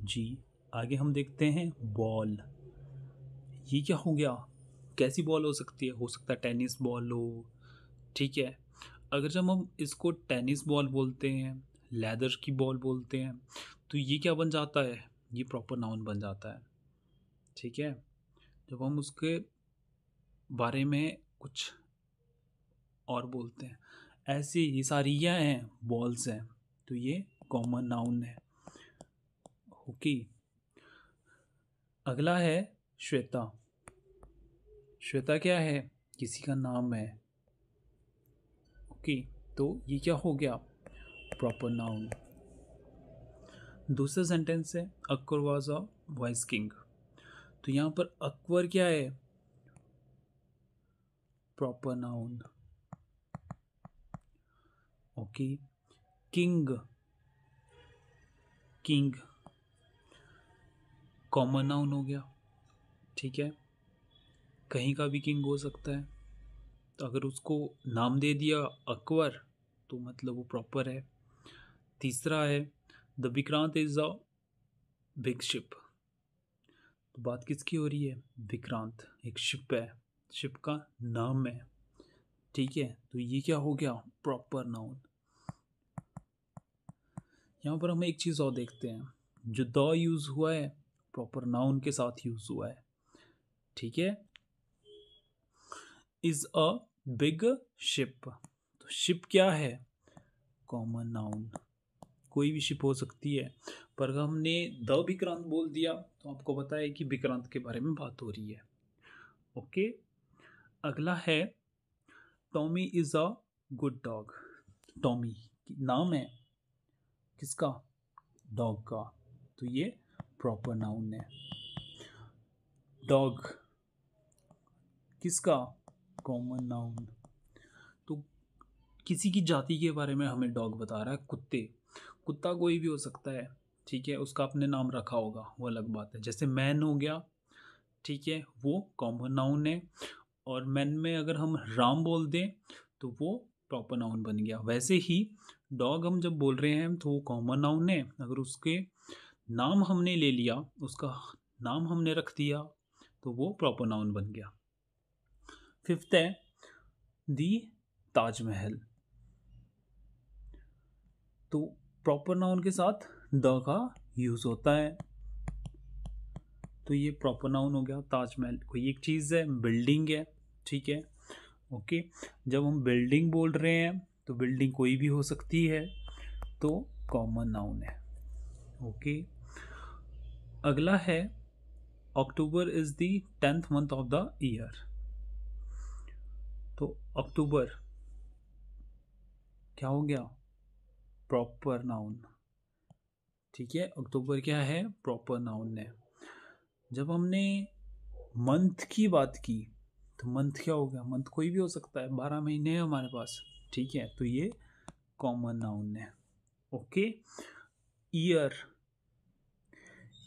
जी। आगे हम देखते हैं बॉल। ये क्या हो गया, कैसी बॉल हो सकती है, हो सकता है टेनिस बॉल हो, ठीक है। अगर जब हम इसको टेनिस बॉल बोलते हैं, लेदर की बॉल बोलते हैं, तो ये क्या बन जाता है, ये प्रॉपर नाउन बन जाता है, ठीक है। जब हम उसके बारे में कुछ और बोलते हैं, ऐसी ये सारी क्या हैं, बॉल्स हैं, तो ये कॉमन नाउन है, ओके। अगला है श्वेता। श्वेता क्या है, किसी का नाम है, ओके, तो ये क्या हो गया, प्रॉपर नाउन। दूसरा सेंटेंस है Akbar was a vice king. तो यहाँ पर अकबर क्या है, proper noun, okay. King, king common noun हो गया, ठीक है, कहीं का भी किंग हो सकता है। तो अगर उसको नाम दे दिया अकबर, तो मतलब वो प्रॉपर है। तीसरा है the Vikrant is a big ship. तो बात किसकी हो रही है, विक्रांत एक शिप है, शिप का नाम है, ठीक है। तो ये क्या हो गया, प्रॉपर नाउन। यहाँ पर हम एक चीज़ और देखते हैं, जो द यूज हुआ है प्रॉपर नाउन के साथ यूज हुआ है, ठीक है। इज अ बिग शिप, तो शिप क्या है, कॉमन नाउन, कोई भी शिप हो सकती है, पर अगर हमने द विक्रांत बोल दिया तो आपको पता है कि विक्रांत के बारे में बात हो रही है, ओके। अगला है Tommy is a good dog. Tommy नाम है किसका, डॉग का, तो ये प्रॉपर नाउन है। डॉग किसका, कॉमन नाउन। तो किसी की जाति के बारे में हमें डॉग बता रहा है, कुत्ते, कुत्ता कोई भी हो सकता है, ठीक है, उसका अपने नाम रखा होगा वो अलग बात है। जैसे मैन हो गया, ठीक है, वो कॉमन नाउन है, और मैन में अगर हम राम बोल दें तो वो प्रॉपर नाउन बन गया। वैसे ही डॉग हम जब बोल रहे हैं तो वो कॉमन नाउन है, अगर उसके नाम हमने ले लिया, उसका नाम हमने रख दिया, तो वो प्रॉपर नाउन बन गया। फिफ्थ है दी ताजमहल। तो प्रॉपर नाउन के साथ द का यूज होता है, तो ये प्रॉपर नाउन हो गया। ताजमहल कोई एक चीज़ है, बिल्डिंग है, ठीक है, ओके। जब हम बिल्डिंग बोल रहे हैं तो बिल्डिंग कोई भी हो सकती है, तो कॉमन नाउन है, ओके। अगला है October is the 10th month of the year. तो अक्टूबर क्या हो गया, प्रॉपर नाउन, ठीक है, अक्टूबर क्या है, प्रॉपर नाउन है। जब हमने मंथ की बात की, तो मंथ क्या हो गया, मंथ कोई भी हो सकता है, 12 महीने हैं हमारे पास, ठीक है, तो ये कॉमन नाउन है, ओके। ईयर,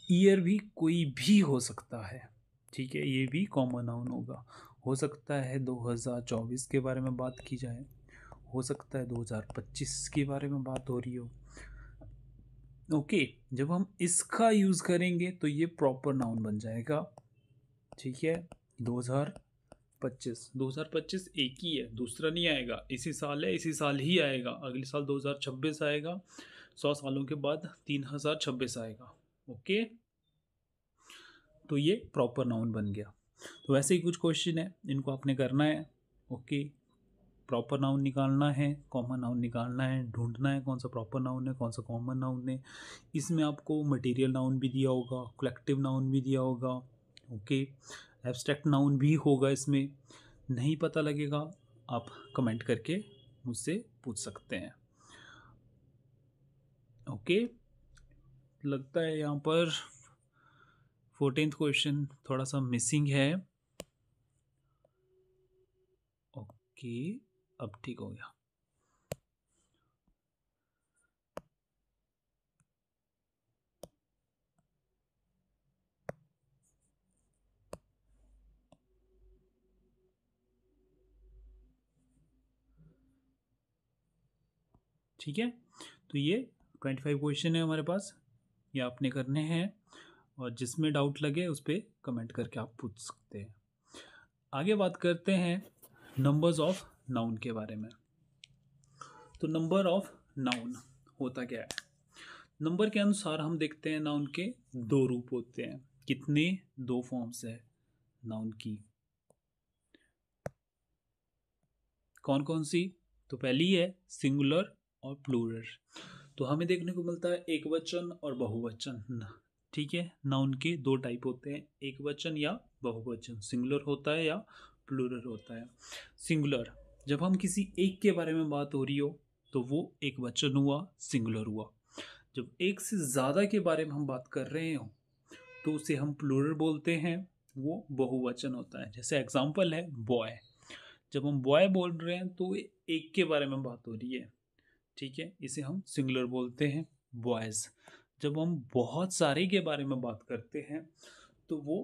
ईयर भी कोई भी हो सकता है, ठीक है, ये भी कॉमन नाउन होगा। हो सकता है 2024 के बारे में बात की जाए, हो सकता है 2025 के बारे में बात हो रही हो, ओके। जब हम इसका यूज़ करेंगे तो ये प्रॉपर नाउन बन जाएगा, ठीक है। 2025, 2025 एक ही है, दूसरा नहीं आएगा, इसी साल है, इसी साल ही आएगा, अगले साल 2026 आएगा, 100 सालों के बाद 3026 आएगा। ओके, तो ये प्रॉपर नाउन बन गया। तो वैसे ही कुछ क्वेश्चन है, इनको आपने करना है। ओके, प्रॉपर नाउन निकालना है, कॉमन नाउन निकालना है, ढूंढना है कौन सा प्रॉपर नाउन है, कौन सा कॉमन नाउन है। इसमें आपको मटेरियल नाउन भी दिया होगा, कलेक्टिव नाउन भी दिया होगा, ओके, एब्स्ट्रैक्ट नाउन भी होगा। इसमें नहीं पता लगेगा आप कमेंट करके मुझसे पूछ सकते हैं। ओके, लगता है यहाँ पर 14th क्वेश्चन थोड़ा सा मिसिंग है। ओके, अब ठीक हो गया। ठीक है, तो ये 25 क्वेश्चन है हमारे पास, ये आपने करने हैं, और जिसमें डाउट लगे उस पर कमेंट करके आप पूछ सकते हैं। आगे बात करते हैं नंबर्स ऑफ नाउन के बारे में। तो नंबर ऑफ नाउन होता क्या है? नंबर के अनुसार हम देखते हैं नाउन के दो रूप होते हैं। कितने? दो फॉर्म्स है नाउन की। कौन कौन सी? तो पहली है सिंगुलर और प्लूरल। तो हमें देखने को मिलता है एक वचन और बहुवचन। ठीक है, नाउन के दो टाइप होते हैं, एक वचन या बहुवचन। सिंगुलर होता है या प्लूरल होता है। सिंगुलर, जब हम किसी एक के बारे में बात हो रही हो तो वो एक वचन हुआ, सिंगुलर हुआ। जब एक से ज़्यादा के बारे में हम बात कर रहे हो तो उसे हम प्लूरल बोलते हैं, वो बहुवचन होता है। जैसे एग्जाम्पल है बॉय। जब हम बॉय बोल रहे हैं तो एक के बारे में बात हो रही है, ठीक है, इसे हम सिंगुलर बोलते हैं, बॉयज़। जब हम बहुत सारे के बारे में बात करते हैं तो वो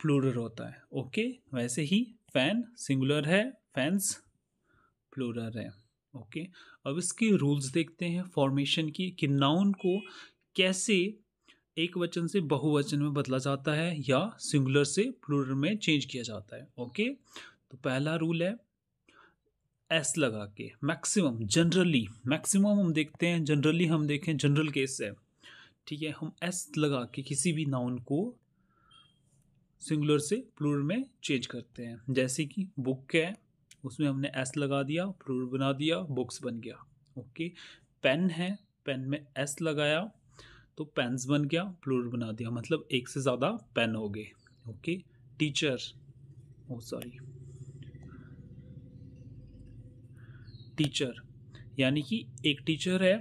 प्लूरल होता है। ओके, वैसे ही फैन सिंगुलर है, फैंस प्लूरल है। ओके, अब इसके रूल्स देखते हैं फॉर्मेशन की, कि नाउन को कैसे एक वचन से बहुवचन में बदला जाता है या सिंगुलर से प्लूरल में चेंज किया जाता है। ओके, तो पहला रूल है एस लगा के। मैक्सिमम, जनरली मैक्सिमम हम देखते हैं, जनरली हम देखें, जनरल केस है, ठीक है, हम एस लगा के किसी भी नाउन को सिंगुलर से प्लूरल में चेंज करते हैं। जैसे कि बुक है, उसमें हमने एस लगा दिया, प्लूरल बना दिया, बुक्स बन गया। ओके, पेन है, पेन में एस लगाया तो पेन्स बन गया, प्लूरल बना दिया, मतलब एक से ज़्यादा पेन हो गए। ओके, टीचर, ओ सॉरी, टीचर, यानी कि एक टीचर है,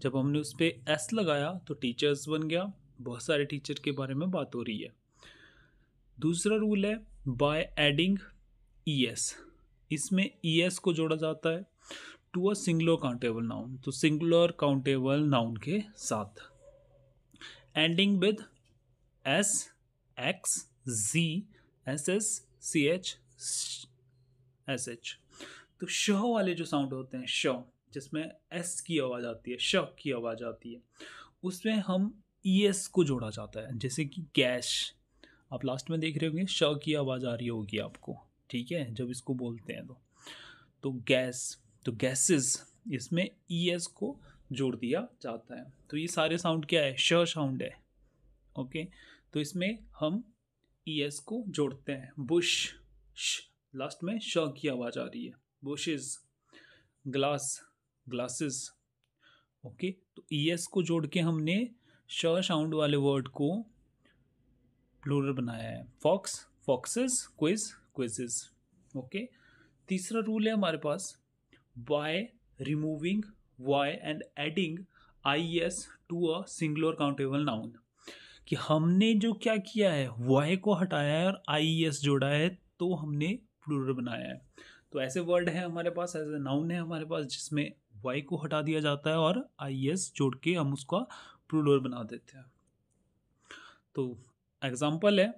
जब हमने उस पर एस लगाया तो टीचर्स बन गया, बहुत सारे टीचर के बारे में बात हो रही है। दूसरा रूल है बाय एडिंग ई एस। इसमें ई एस को जोड़ा जाता है to a singular countable noun, तो सिंगुलर काउंटेबल नाउन के साथ। Ending with S, X, Z, S S, C H, S H. तो श वाले जो साउंड होते हैं, श जिसमें एस की आवाज़ आती है, श की आवाज़ आती है, उसमें हम ई एस को जोड़ा जाता है। जैसे कि गैश, आप लास्ट में देख रहे होंगे श की आवाज़ आ रही होगी आपको, ठीक है, जब इसको बोलते हैं तो गैस, तो गैसेस, इसमें ई एस को जोड़ दिया जाता है। तो ये सारे साउंड क्या है? श साउंड है। ओके, तो इसमें हम ई एस को जोड़ते हैं। बुश, लास्ट में श की आवाज़ आ रही है। Bushes, glass, glasses. ओके, तो ई एस को जोड़ के हमने श साउंड वाले वर्ड को प्लूरल बनाया है। Fox, foxes, quiz, quizzes. Okay, तीसरा रूल है हमारे पास by removing Y and adding I S to a singular countable noun, कि हमने जो क्या किया है, वाई को हटाया है और आई एस जोड़ा है, तो हमने प्लूरल बनाया है। तो ऐसे वर्ड है हमारे पास, ऐसे नाउन है हमारे पास जिसमें वाई को हटा दिया जाता है और आई एस जोड़ के हम उसका प्लूरल बना देते हैं। तो एग्जाम्पल है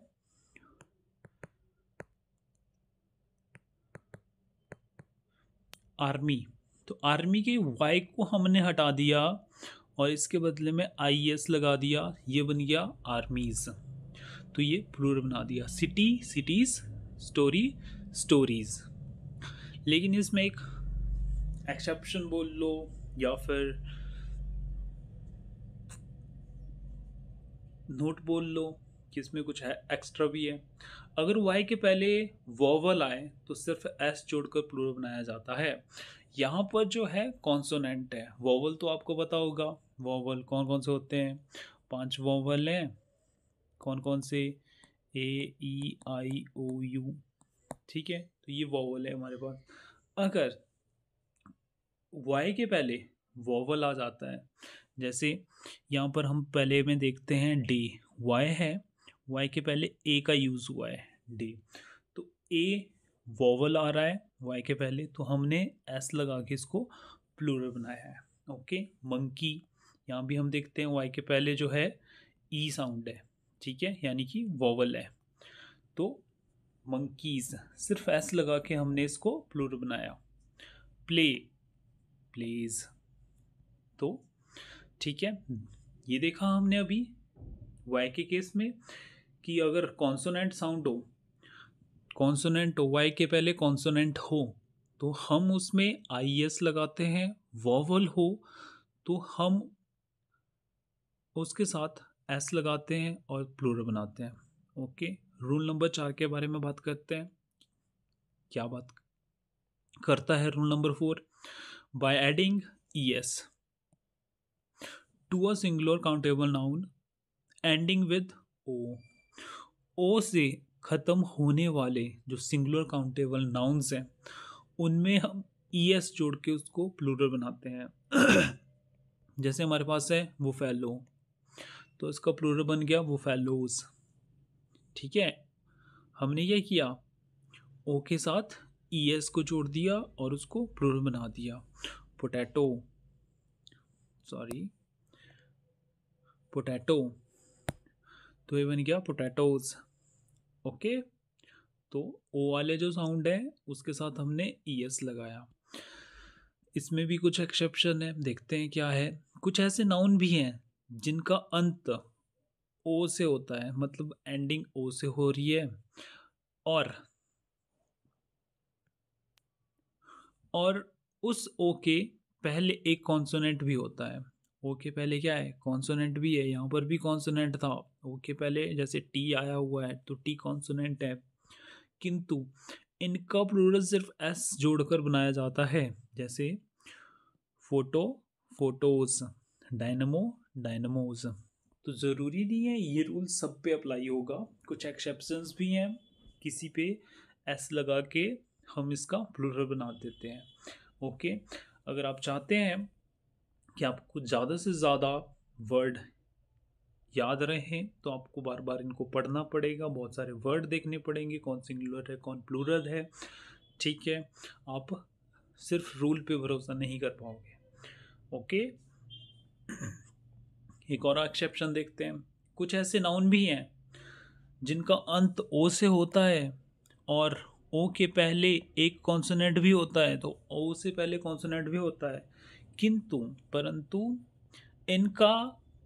आर्मी। तो आर्मी के वाई को हमने हटा दिया और इसके बदले में आई एस लगा दिया, ये बन गया आर्मीज। तो ये प्लूरल बना दिया। City, cities, story, stories. लेकिन इसमें एक एक्सेप्शन बोल लो या फिर नोट बोल लो कि इसमें कुछ है एक्स्ट्रा भी है। अगर वाई के पहले वोवल आए तो सिर्फ एस जोड़कर प्लूरल बनाया जाता है। यहाँ पर जो है कॉन्सोनेंट है, वोवल तो आपको पता होगा। वोवल कौन कौन से होते हैं? 5 वोवल हैं। कौन कौन से? ए, ई, आई, ओ, यू। ठीक है, तो ये वोवल है हमारे पास। अगर वाई के पहले वोवल आ जाता है, जैसे यहाँ पर हम पहले में देखते हैं डे, वाई है, वाई के पहले ए का यूज़ हुआ है, डे। तो ए वोवल आ रहा है वाई के पहले, तो हमने एस लगा के इसको प्लूरल बनाया है। ओके, मंकी, यहाँ भी हम देखते हैं वाई के पहले जो है ई साउंड है, ठीक है, यानी कि वोवल है। तो मंकीज, सिर्फ एस लगा के हमने इसको प्लूरल बनाया। Play, please. तो ठीक है, ये देखा हमने अभी वाई के केस में कि अगर कॉन्सोनेंट साउंड हो, कॉन्सोनेंट वाई के पहले कॉन्सोनेंट हो, तो हम उसमें आई एस लगाते हैं। वॉवल हो तो हम उसके साथ एस लगाते हैं और प्लूरल बनाते हैं। ओके, रूल नंबर 4 के बारे में बात करते हैं। क्या बात करता है rule number 4? By adding E S to a singular countable noun ending with O, O से ख़त्म होने वाले जो सिंगुलर काउंटेबल नाउन्स हैं उनमें हम ई एस जोड़ के उसको प्लूरल बनाते हैं। जैसे हमारे पास है वो फैलो, तो इसका प्लूरल बन गया वो फैलोज। ठीक है, हमने ये किया, ओ के साथ ई एस को जोड़ दिया और उसको प्लूरल बना दिया। पोटैटो, सॉरी, पोटैटो, तो ये बन गया पोटैटोज। ओके, तो ओ वाले जो साउंड है उसके साथ हमने ई एस लगाया। इसमें भी कुछ एक्सेप्शन है, देखते हैं क्या है। कुछ ऐसे नाउन भी हैं जिनका अंत ओ से होता है, मतलब एंडिंग ओ से हो रही है, और उस ओ के पहले एक कॉन्सोनेंट भी होता है। ओ के पहले क्या है? कॉन्सोनेंट भी है। यहाँ पर भी कॉन्सोनेंट था, ओ के पहले जैसे टी आया हुआ है तो टी कॉन्सोनेंट है, किंतु इनका प्लूरल सिर्फ एस जोड़कर बनाया जाता है। जैसे फोटो, फोटोज, डायनमो, डायनमोज। तो ज़रूरी नहीं है ये रूल सब पे अप्लाई होगा, कुछ एक्सेप्शंस भी हैं। किसी पे एस लगा के हम इसका प्लूरल बना देते हैं। ओके, अगर आप चाहते हैं कि आपको ज़्यादा से ज़्यादा वर्ड याद रहें तो आपको बार बार इनको पढ़ना पड़ेगा, बहुत सारे वर्ड देखने पड़ेंगे, कौन सिंगुलर है कौन प्लूरल है। ठीक है, आप सिर्फ रूल पे भरोसा नहीं कर पाओगे। ओके, एक और एक्सेप्शन देखते हैं। कुछ ऐसे नाउन भी हैं जिनका अंत ओ से होता है और ओ के पहले एक कॉन्सोनेंट भी होता है, तो ओ से पहले कॉन्सोनेंट भी होता है, किंतु परंतु इनका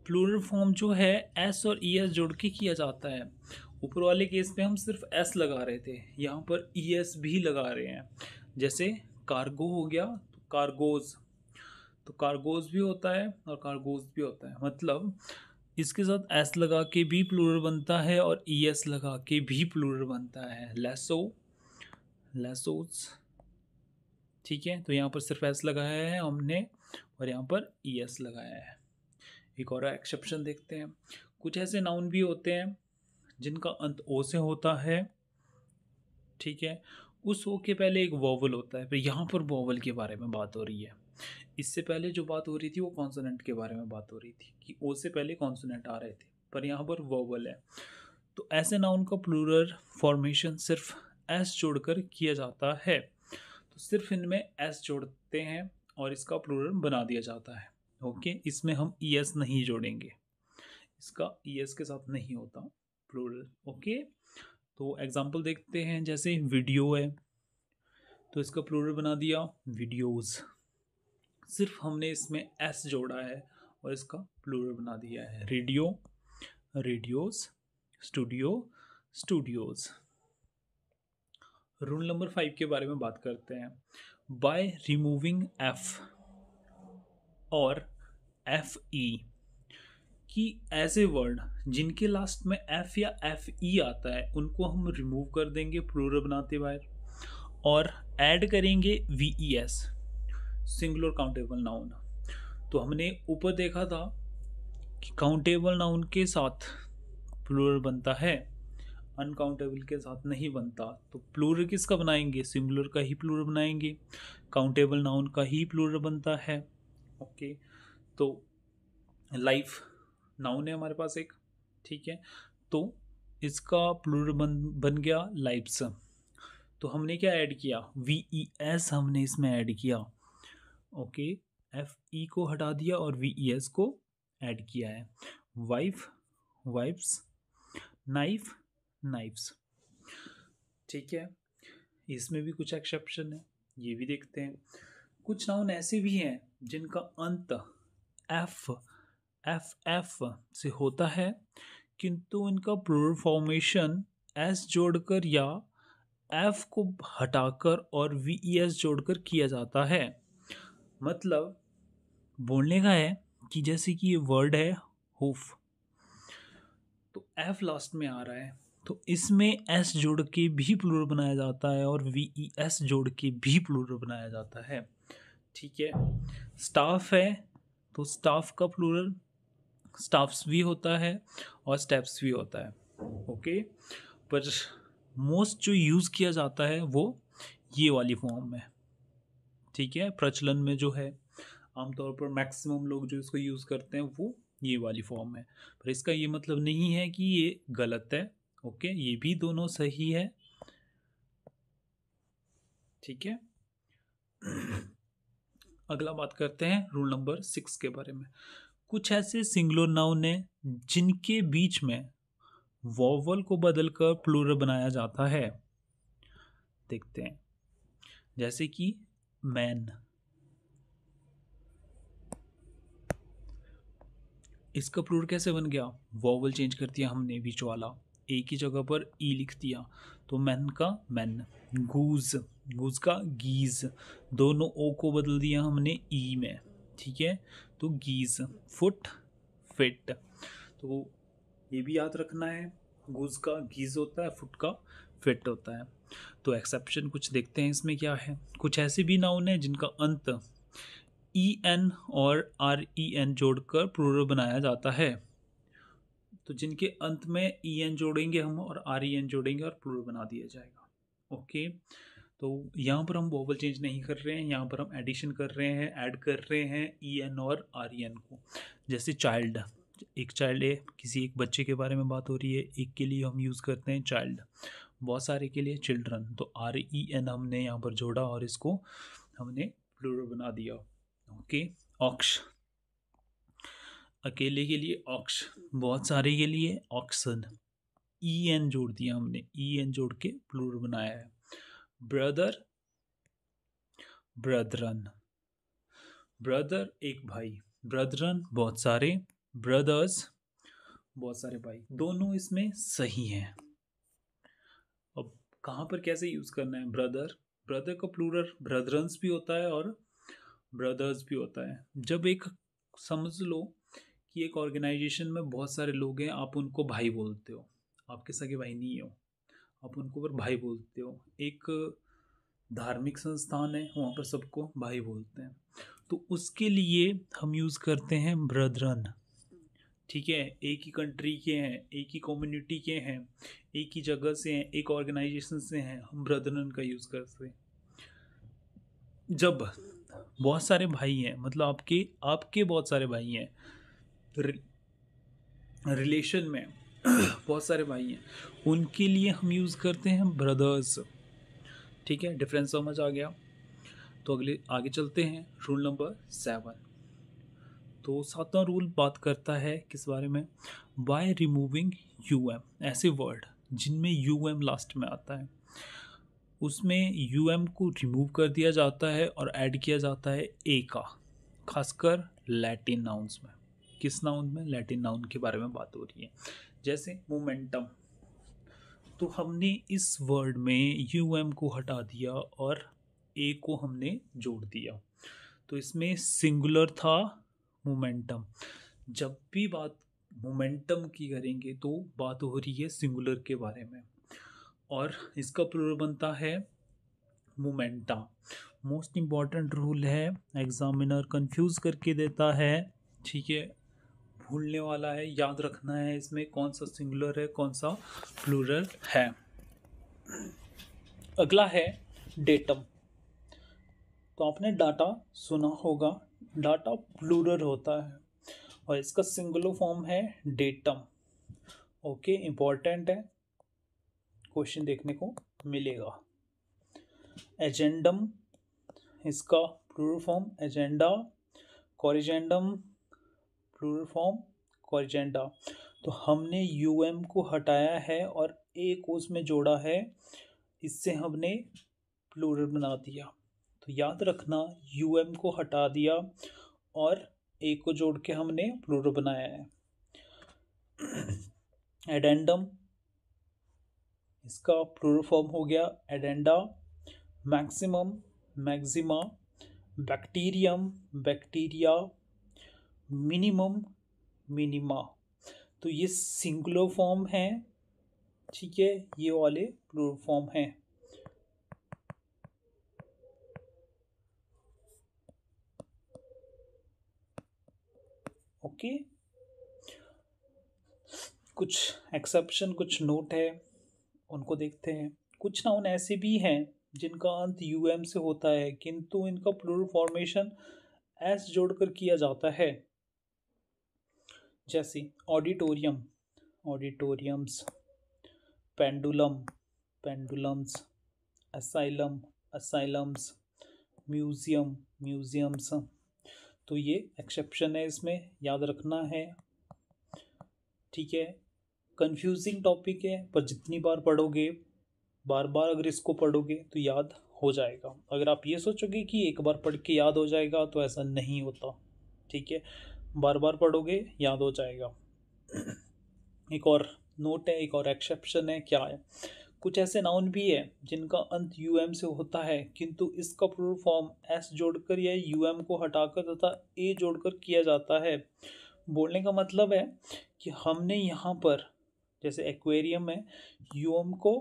प्लूरल फॉर्म जो है एस और ई एस जोड़ के किया जाता है। ऊपर वाले केस में हम सिर्फ एस लगा रहे थे, यहाँ पर ई एस भी लगा रहे हैं। जैसे कार्गो हो गया तो कार्गोज, तो कार्गोज भी होता है और कार्गोज भी होता है, मतलब इसके साथ एस लगा के भी प्लूरल बनता है और ई एस लगा के भी प्लूरल बनता है। लेसो, लेसोस। ठीक है, तो यहाँ पर सिर्फ एस लगाया है हमने और यहाँ पर ई एस लगाया है। एक और एक्सेप्शन देखते हैं। कुछ ऐसे नाउन भी होते हैं जिनका अंत ओ से होता है, ठीक है, उस ओ के पहले एक वोवल होता है। फिर यहाँ पर वोवल के बारे में बात हो रही है। इससे पहले जो बात हो रही थी वो कॉन्सोनेंट के बारे में बात हो रही थी कि ओ से पहले कॉन्सोनेंट आ रहे थे, पर यहाँ पर वोवल है। तो ऐसे नाउन का प्लूरल फॉर्मेशन सिर्फ एस जोड़कर किया जाता है। तो सिर्फ इनमें एस जोड़ते हैं और इसका प्लूरल बना दिया जाता है। ओके, इसमें हम ई एस नहीं जोड़ेंगे, इसका ई एस के साथ नहीं होता प्लूरल। ओके, तो एग्जांपल देखते हैं। जैसे वीडियो है तो इसका प्लूरल बना दिया वीडियोस, सिर्फ हमने इसमें एस जोड़ा है और इसका प्लूरल बना दिया है। Radio, radios, studio, studios. Rule number 5 के बारे में बात करते हैं। बाय रिमूविंग एफ, और एफ ई कि ऐसे वर्ड जिनके लास्ट में एफ या एफ ई आता है उनको हम रिमूव कर देंगे प्लूरल बनाते हुए और ऐड करेंगे we E S, singular countable noun. तो हमने ऊपर देखा था कि काउंटेबल नाउन के साथ प्लूरल बनता है, अनकाउंटेबल के साथ नहीं बनता। तो प्लूरल किसका बनाएंगे? सिंगुलर का ही प्लूरल बनाएंगे, काउंटेबल नाउन का ही प्लूरल बनता है। ओके, तो लाइफ नाउन है हमारे पास एक, ठीक है, तो इसका प्लूरल बन गया लाइफ्स। तो हमने क्या ऐड किया? वी ई एस हमने इसमें ऐड किया। ओके, एफ ई को हटा दिया और वी ई एस को ऐड किया है। Wife, wifes, knife, knifes. ठीक है, इसमें भी कुछ एक्सेप्शन है, ये भी देखते हैं। कुछ नाउन ऐसे भी हैं जिनका अंत एफ एफ एफ से होता है, किंतु इनका प्लूरल फॉर्मेशन एस जोड़कर या एफ को हटाकर और वी ई एस जोड़कर किया जाता है। मतलब बोलने का है कि जैसे कि ये वर्ड है हुफ, तो एफ लास्ट में आ रहा है, तो इसमें एस जोड़ के भी प्लूरल बनाया जाता है और वी ई एस जोड़ के भी प्लूरल बनाया जाता है। ठीक है, स्टाफ है तो स्टाफ का प्लूरल स्टाफ्स भी होता है और स्टेप्स भी होता है। ओके, पर मोस्ट जो यूज़ किया जाता है वो ये वाली फॉर्म में। ठीक है, प्रचलन में जो है आमतौर पर मैक्सिमम लोग जो इसको यूज़ करते हैं वो ये वाली फॉर्म है, पर इसका ये मतलब नहीं है कि ये गलत है। ओके, ये भी दोनों सही है। ठीक है, अगला बात करते हैं रूल नंबर 6 के बारे में। कुछ ऐसे सिंगुलर नाउन है जिनके बीच में वॉवल को बदलकर प्लूरल बनाया जाता है। देखते हैं, जैसे कि मैन, इसका प्लूरल कैसे बन गया? वॉवल चेंज कर दिया हमने बीच वाला, ए की जगह पर ई लिख दिया, तो मैन का मैन। गूज, गूज का गीज, दोनों ओ को बदल दिया हमने ई में। ठीक है, तो गीज। फुट, फिट, तो ये भी याद रखना है, गूज का गीज होता है, फुट का फिट होता है। तो एक्सेप्शन कुछ देखते हैं इसमें क्या है। कुछ ऐसे भी नाउन है जिनका अंत ई एन और आर ई एन जोड़कर प्लूरल बनाया जाता है। तो जिनके अंत में ई एन जोड़ेंगे हम और आर ई एन जोड़ेंगे और प्लूरल बना दिया जाएगा। ओके, तो यहाँ पर हम वोवल चेंज नहीं कर रहे हैं, यहाँ पर हम एडिशन कर रहे हैं, ऐड कर रहे हैं ई एन और आर ई एन को। जैसे चाइल्ड, एक चाइल्ड है, किसी एक बच्चे के बारे में बात हो रही है, एक के लिए हम यूज़ करते हैं चाइल्ड, बहुत सारे के लिए चिल्ड्रन, तो आर ई एन हमने यहाँ पर जोड़ा और इसको हमने प्लूरल बना दिया। ओके, ऑक्स, अकेले के लिए ऑक्स, बहुत सारे के लिए ऑक्सन, ई एन जोड़ दिया हमने, ई एन जोड़ के प्लूरल बनाया है। ब्रदर, ब्रदरन, ब्रदर एक भाई, ब्रदरन बहुत सारे, ब्रदर्स बहुत सारे भाई, दोनों इसमें सही हैं। अब कहाँ पर कैसे यूज़ करना है? ब्रदर, ब्रदर का प्लूरल ब्रदरन्स भी होता है और ब्रदर्स भी होता है। जब एक, समझ लो कि एक ऑर्गेनाइजेशन में बहुत सारे लोग हैं, आप उनको भाई बोलते हो, आपके सगे भाई नहीं हो, आप उनको पर भाई बोलते हो। एक धार्मिक संस्थान है, वहाँ पर सबको भाई बोलते हैं, तो उसके लिए हम यूज़ करते हैं ब्रदरन। ठीक है, एक ही कंट्री के हैं, एक ही कम्युनिटी के हैं, एक ही जगह से हैं, एक ऑर्गेनाइजेशन से हैं, हम ब्रदरन का यूज़ करते हैं। जब बहुत सारे भाई हैं, मतलब आपके आपके बहुत सारे भाई हैं, रिलेशन में बहुत सारे भाई हैं, उनके लिए हम यूज़ करते हैं ब्रदर्स। ठीक है, डिफरेंस समझ आ गया? तो अगले आगे चलते हैं, रूल नंबर 7। तो 7वां रूल बात करता है किस बारे में? बाय रिमूविंग यू एम, ऐसे वर्ड जिनमें यू एम लास्ट में आता है, उसमें यू एम को रिमूव कर दिया जाता है और ऐड किया जाता है ए का, खासकर लैटिन नाउन्स में। किस नाउन में? लैटिन नाउन के बारे में बात हो रही है। जैसे मोमेंटम, तो हमने इस वर्ड में यू एम को हटा दिया और ए को हमने जोड़ दिया, तो इसमें सिंगुलर था मोमेंटम। जब भी बात मोमेंटम की करेंगे तो बात हो रही है सिंगुलर के बारे में, और इसका प्लूरल बनता है मोमेंटा। मोस्ट इम्पॉर्टेंट रूल है, एग्जामिनर कंफ्यूज करके देता है, ठीक है, भूलने वाला है, याद रखना है इसमें कौन सा सिंगुलर है कौन सा प्लूरल है। अगला है डेटम। तो आपने डाटा सुना होगा, डाटा प्लूरल होता है और इसका सिंगुलर फॉर्म है डेटम। ओके, इंपॉर्टेंट है, क्वेश्चन देखने को मिलेगा। एजेंडम, इसका plural form agenda. Corrigendum, plural form corrigenda. तो हमने यूएम को हटाया है और ए को उसमें जोड़ा है, इससे हमने प्लूरल बना दिया। तो याद रखना, यूएम को हटा दिया और ए को जोड़ के हमने प्लूरल बनाया है। एडेंडम, इसका प्लूरल फॉर्म हो गया addenda. Maximum, maxima. Bacterium, bacteria. Minimum, minima. तो ये सिंगुलर फॉर्म है, ठीक है, ये वाले प्लूरल फॉर्म हैं। ओके, कुछ एक्सेप्शन, कुछ नोट है, उनको देखते हैं। कुछ नाउन ऐसे भी हैं जिनका अंत यूएम से होता है किंतु इनका प्लूरल फॉर्मेशन एस जोड़कर किया जाता है। जैसे auditorium, auditoriums. Pendulum, pendulums. Asylum, asylums. Museum, museums. तो ये एक्सेप्शन है, इसमें याद रखना है, ठीक है। कंफ्यूजिंग टॉपिक है पर जितनी बार पढ़ोगे, बार बार अगर इसको पढ़ोगे तो याद हो जाएगा। अगर आप ये सोचोगे कि एक बार पढ़ के याद हो जाएगा तो ऐसा नहीं होता, ठीक है, बार बार पढ़ोगे याद हो जाएगा। एक और नोट है, एक और एक्सेप्शन है, क्या है, कुछ ऐसे नाउन भी है जिनका अंत यूएम से होता है किंतु इसका प्लूरल फॉर्म एस जोड़कर या यूएम को हटाकर तथा ए जोड़कर किया जाता है। बोलने का मतलब है कि हमने यहाँ पर जैसे एक्वेरियम में यूएम को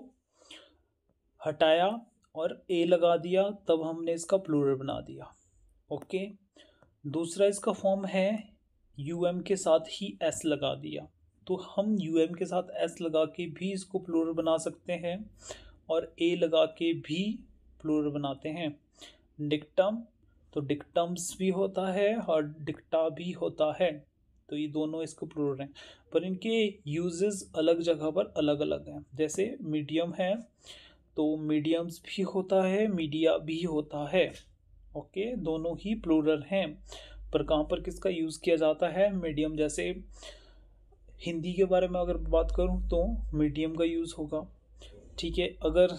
हटाया और ए लगा दिया, तब हमने इसका प्लूरल बना दिया। ओके, दूसरा इसका फॉर्म है यूएम के साथ ही एस लगा दिया। तो हम यूएम के साथ एस लगा के भी इसको प्लूरल बना सकते हैं और ए लगा के भी प्लूरल बनाते हैं। डिक्टम, तो डिक्टम्स भी होता है और डिक्टा भी होता है, तो ये दोनों इसको प्लूरल हैं पर इनके यूजेस अलग जगह पर अलग अलग हैं। जैसे मीडियम है तो मीडियम्स भी होता है, मीडिया भी होता है। ओके, दोनों ही प्लूरल हैं पर कहाँ पर किसका यूज़ किया जाता है। मीडियम, जैसे हिंदी के बारे में अगर बात करूँ तो मीडियम का यूज़ होगा, ठीक है। अगर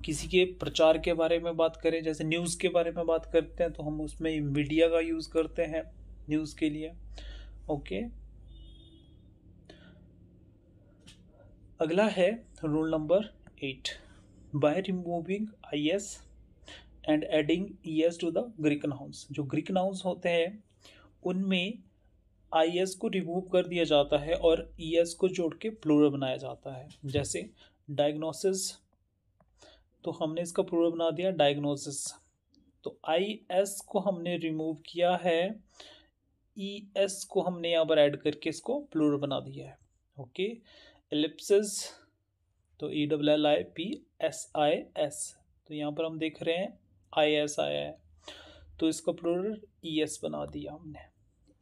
किसी के प्रचार के बारे में बात करें, जैसे न्यूज़ के बारे में बात करते हैं, तो हम उसमें मीडिया का यूज़ करते हैं न्यूज़ के लिए। ओके, अगला है rule number 8। By removing I S and adding E S to the Greek nouns. जो ग्रीक नाउन्स होते हैं उनमें आई एस को रिमूव कर दिया जाता है और ई एस को जोड़ के प्लूरल बनाया जाता है। जैसे डायग्नोसिस, तो हमने इसका प्लूरल बना दिया डायग्नोसिस। तो आई एस को हमने रिमूव किया है, ई एस को हमने यहाँ पर ऐड करके इसको प्लूरल बना दिया है। ओके, एलिप्सिस, तो E W L I P S I S, तो यहाँ पर हम देख रहे हैं आई एस आया है, तो इसका प्लूरल ई एस बना दिया हमने,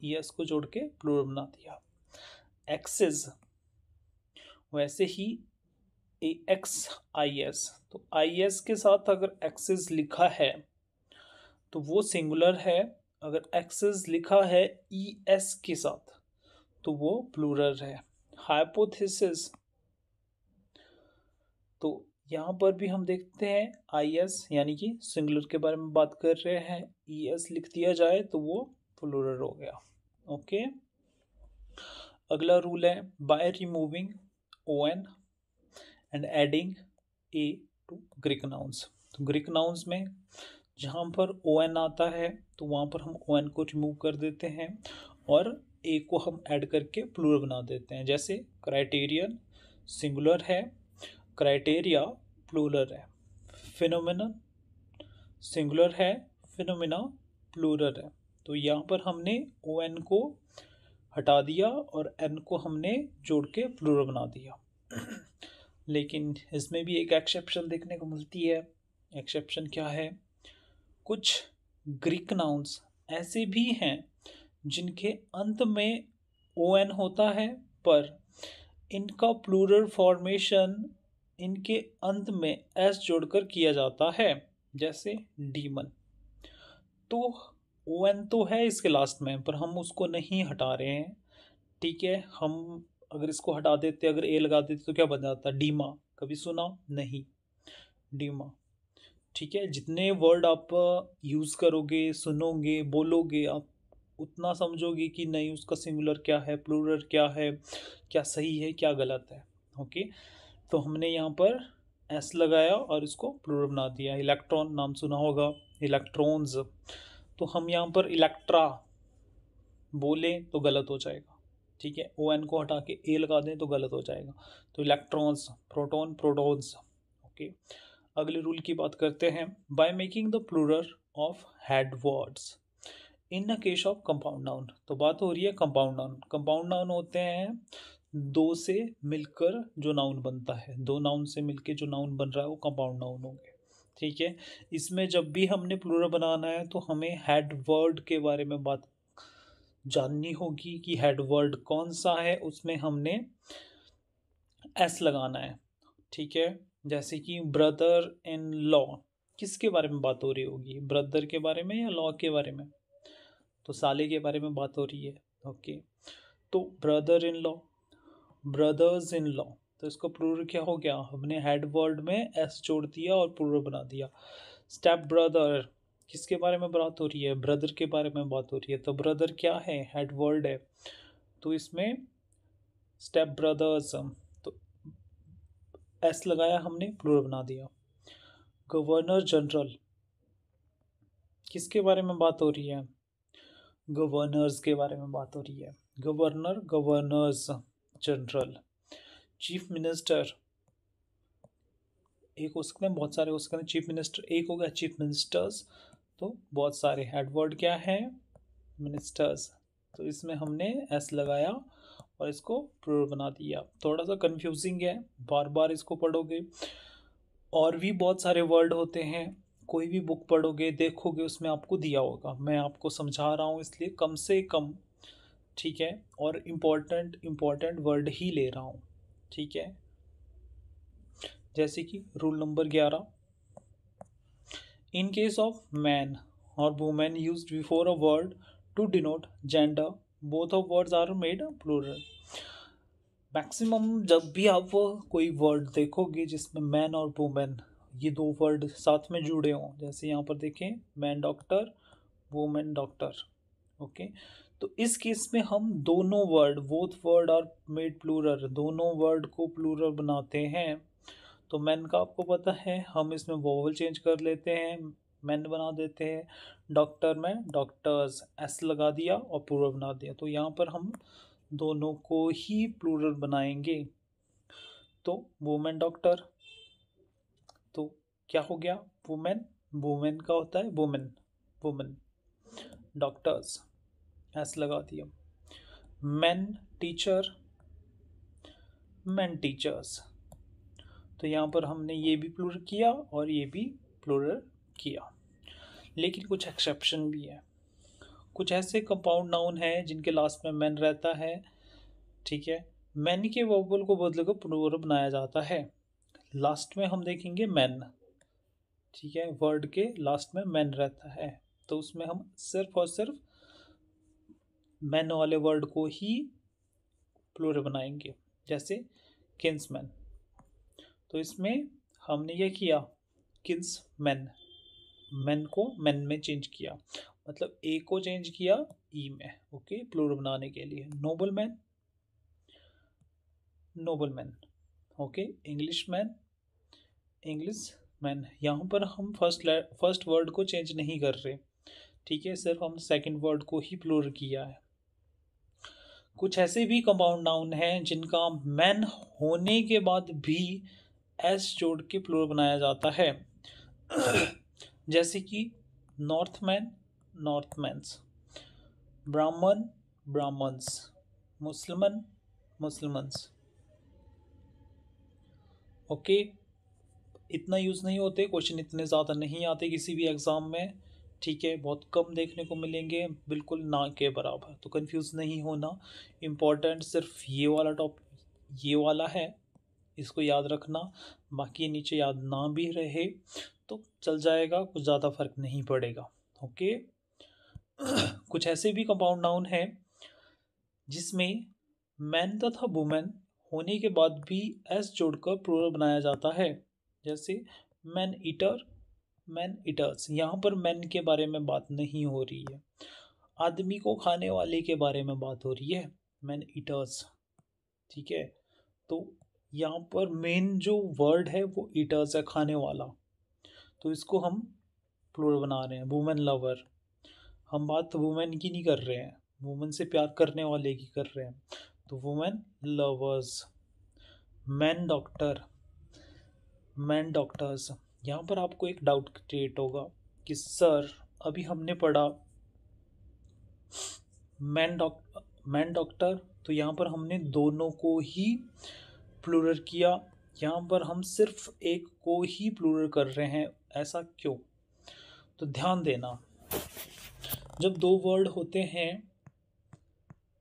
ई एस को जोड़ के प्लूरल बना दिया। एक्सिस, वैसे ही ए एक्स आई एस, तो आई एस के साथ अगर एक्सिस लिखा है तो वो सिंगुलर है, अगर एक्सिस लिखा है ई एस के साथ तो वो प्लूरल है। हाइपोथेसिस, तो यहाँ पर भी हम देखते हैं आई एस यानी कि सिंगुलर के बारे में बात कर रहे हैं, ई एस लिख दिया जाए तो वो प्लूरल हो गया। ओके, अगला रूल है by removing O N and adding A to Greek nouns. तो ग्रीक नाउन्स में जहाँ पर ओ एन आता है तो वहाँ पर हम ओ एन को रिमूव कर देते हैं और ए को हम ऐड करके प्लूरल बना देते हैं। जैसे क्राइटेरियन सिंगुलर है, क्राइटेरिया प्लूरल है, फिनोमेनन सिंगुलर है, फिनोमेना प्लूरल है। तो यहाँ पर हमने ओ एन को हटा दिया और एन को हमने जोड़ के प्लूरल बना दिया। लेकिन इसमें भी एक एक्सेप्शन देखने को मिलती है। एक्सेप्शन क्या है? कुछ ग्रीक नाउन्स ऐसे भी हैं जिनके अंत में ओ एन होता है, पर इनका प्लूरल फॉर्मेशन इनके अंत में एस जोड़कर किया जाता है। जैसे डीमन, तो ओ एन तो है इसके लास्ट में, पर हम उसको नहीं हटा रहे हैं। ठीक है, हम अगर इसको हटा देते, अगर ए लगा देते तो क्या बन जाता? डीमा। कभी सुना? नहीं, डीमा। ठीक है, जितने वर्ड आप यूज़ करोगे, सुनोगे, बोलोगे, आप उतना समझोगे कि नहीं उसका सिंगुलर क्या है, प्लूरल क्या है, क्या सही है, क्या गलत है। ओके, तो हमने यहाँ पर एस लगाया और इसको प्लूरल बना दिया। इलेक्ट्रॉन नाम सुना होगा, इलेक्ट्रॉन्स, तो हम यहाँ पर इलेक्ट्रा बोले तो गलत हो जाएगा। ठीक है, ओ एन को हटा के ए लगा दें तो गलत हो जाएगा। तो इलेक्ट्रॉन्स, प्रोटॉन, प्रोटॉन्स। ओके, अगले रूल की बात करते हैं। By making the plural of head words in a case of compound noun. तो बात हो रही है कंपाउंड नाउन। कंपाउंड नाउन होते हैं दो से मिलकर जो नाउन बनता है, दो नाउन से मिलकर जो नाउन बन रहा है वो कंपाउंड नाउन होंगे। ठीक है, इसमें जब भी हमने प्लूरल बनाना है तो हमें हेड वर्ड के बारे में बात जाननी होगी कि हेड वर्ड कौन सा है, उसमें हमने एस लगाना है। ठीक है, जैसे कि ब्रदर इन लॉ, किसके बारे में बात हो रही होगी? ब्रदर के बारे में या लॉ के बारे में? तो साले के बारे में बात हो रही है। ओके, तो brother in law, brothers in law, तो इसका प्लूरल क्या हो गया? हमने हेड वर्ड में एस जोड़ दिया और प्लूरल बना दिया। स्टेप ब्रदर, किसके बारे में बात हो रही है? ब्रदर के बारे में बात हो रही है। तो ब्रदर क्या है? हेड वर्ड है, तो इसमें स्टेप ब्रदर्स, तो एस लगाया हमने, प्लूरल बना दिया। गवर्नर जनरल, किसके बारे में बात हो रही है? गवर्नर्स के बारे में बात हो रही है। Governor, governors general. Chief minister, एक हो सकते हैं, बहुत सारे हो सकते हैं। चीफ मिनिस्टर एक हो गया, चीफ मिनिस्टर्स तो बहुत सारे। हेडवर्ड क्या है? मिनिस्टर्स, तो इसमें हमने एस लगाया और इसको प्लूरल बना दिया। थोड़ा सा कंफ्यूजिंग है, बार बार इसको पढ़ोगे। और भी बहुत सारे वर्ड होते हैं, कोई भी बुक पढ़ोगे देखोगे उसमें आपको दिया होगा। मैं आपको समझा रहा हूँ इसलिए कम से कम, ठीक है, और इम्पोर्टेंट इम्पोर्टेंट वर्ड ही ले रहा हूँ। ठीक है, जैसे कि rule number 11, in case of man और women used before a word to denote gender, both of words are made plural. Maximum जब भी आप कोई वर्ड देखोगे जिसमें मैन और वुमेन ये दो वर्ड साथ में जुड़े हों, जैसे यहाँ पर देखें man doctor, women doctor. Okay, तो इस केस में हम दोनों word, both word are made plural, दोनों वर्ड को प्लूरल बनाते हैं। तो मैन का आपको पता है, हम इसमें वोवल चेंज कर लेते हैं, मैन बना देते हैं। डॉक्टर में डॉक्टर्स, एस लगा दिया और प्लूरल बना दिया। तो यहाँ पर हम दोनों को ही प्लूरल बनाएंगे। तो वुमेन डॉक्टर, तो क्या हो गया? वुमेन, वुमेन का होता है वुमेन, वुमेन डॉक्टर्स, एस लगा दिया। मेन टीचर, मेन टीचर्स, तो यहाँ पर हमने ये भी प्लूरल किया और ये भी प्लूरल किया। लेकिन कुछ एक्सेप्शन भी है। कुछ ऐसे कंपाउंड नाउन हैं जिनके लास्ट में मैन रहता है। ठीक है, मैन के वोवल को बदलकर प्लूरल बनाया जाता है। लास्ट में हम देखेंगे मैन। ठीक है, वर्ड के लास्ट में मैन रहता है, तो उसमें हम सिर्फ और सिर्फ मैन वाले वर्ड को ही प्लूरल बनाएंगे। जैसे किन्समैन, तो इसमें हमने ये किया किन्समैन, मैन को मैन में चेंज किया, मतलब ए को चेंज किया ई में। ओके, प्लूरल बनाने के लिए। Noble man, noble man. Okay, English man, English man. यहाँ पर हम फर्स्ट वर्ड को चेंज नहीं कर रहे, ठीक है, सिर्फ हम सेकंड वर्ड को ही प्लूरल किया है। कुछ ऐसे भी कंपाउंड नाउन हैं जिनका मैन होने के बाद भी एस जोड़ के प्लूरल बनाया जाता है। जैसे कि नॉर्थमैन, नॉर्थमैन्स, ब्राह्मण, ब्राह्मण्स, मुसलमान, मुसलमान्स। ओके, इतना यूज़ नहीं होते, क्वेश्चन इतने ज़्यादा नहीं आते किसी भी एग्ज़ाम में, ठीक है, बहुत कम देखने को मिलेंगे, बिल्कुल ना के बराबर। तो कंफ्यूज नहीं होना, इम्पोर्टेंट सिर्फ ये वाला ये वाला है, इसको याद रखना। बाकी नीचे याद ना भी रहे तो चल जाएगा, कुछ ज़्यादा फर्क नहीं पड़ेगा। ओके। कुछ ऐसे भी कंपाउंड नाउन है जिसमें मैन तथा वुमेन होने के बाद भी एस जोड़कर प्लूरल बनाया जाता है। जैसे मैन ईटर, मैन ईटर्स। यहाँ पर मैन के बारे में बात नहीं हो रही है, आदमी को खाने वाले के बारे में बात हो रही है, मैन ईटर्स, ठीक है। तो यहाँ पर मेन जो वर्ड है वो ईटर्स है, खाने वाला, तो इसको हम प्लूरल बना रहे हैं। वुमेन लवर, हम बात वुमेन की नहीं कर रहे हैं, वुमेन से प्यार करने वाले की कर रहे हैं, तो women lovers. Man doctor, man doctors. यहाँ पर आपको एक डाउट क्रिएट होगा कि सर अभी हमने पढ़ा मैन डॉक्टर, तो यहाँ पर हमने दोनों को ही प्लूरल किया, यहाँ पर हम सिर्फ एक को ही प्लूरल कर रहे हैं, ऐसा क्यों? तो ध्यान देना, जब दो वर्ड होते हैं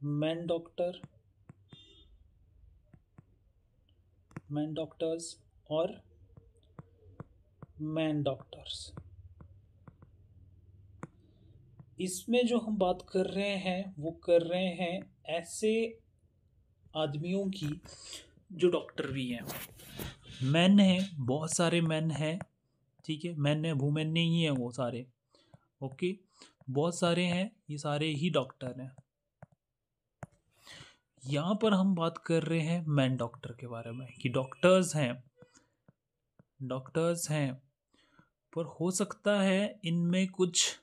मैन डॉक्टर, मैन डॉक्टर्स और मैन डॉक्टर्स, इसमें जो हम बात कर रहे हैं वो कर रहे हैं ऐसे आदमियों की जो डॉक्टर भी हैं। मैन है, बहुत सारे मैन हैं, ठीक है, मैन है, वुमेन नहीं है वो सारे, ओके, बहुत सारे हैं, ये सारे ही डॉक्टर हैं। यहाँ पर हम बात कर रहे हैं मैन डॉक्टर के बारे में कि डॉक्टर्स हैं, डॉक्टर्स हैं, पर हो सकता है इनमें कुछ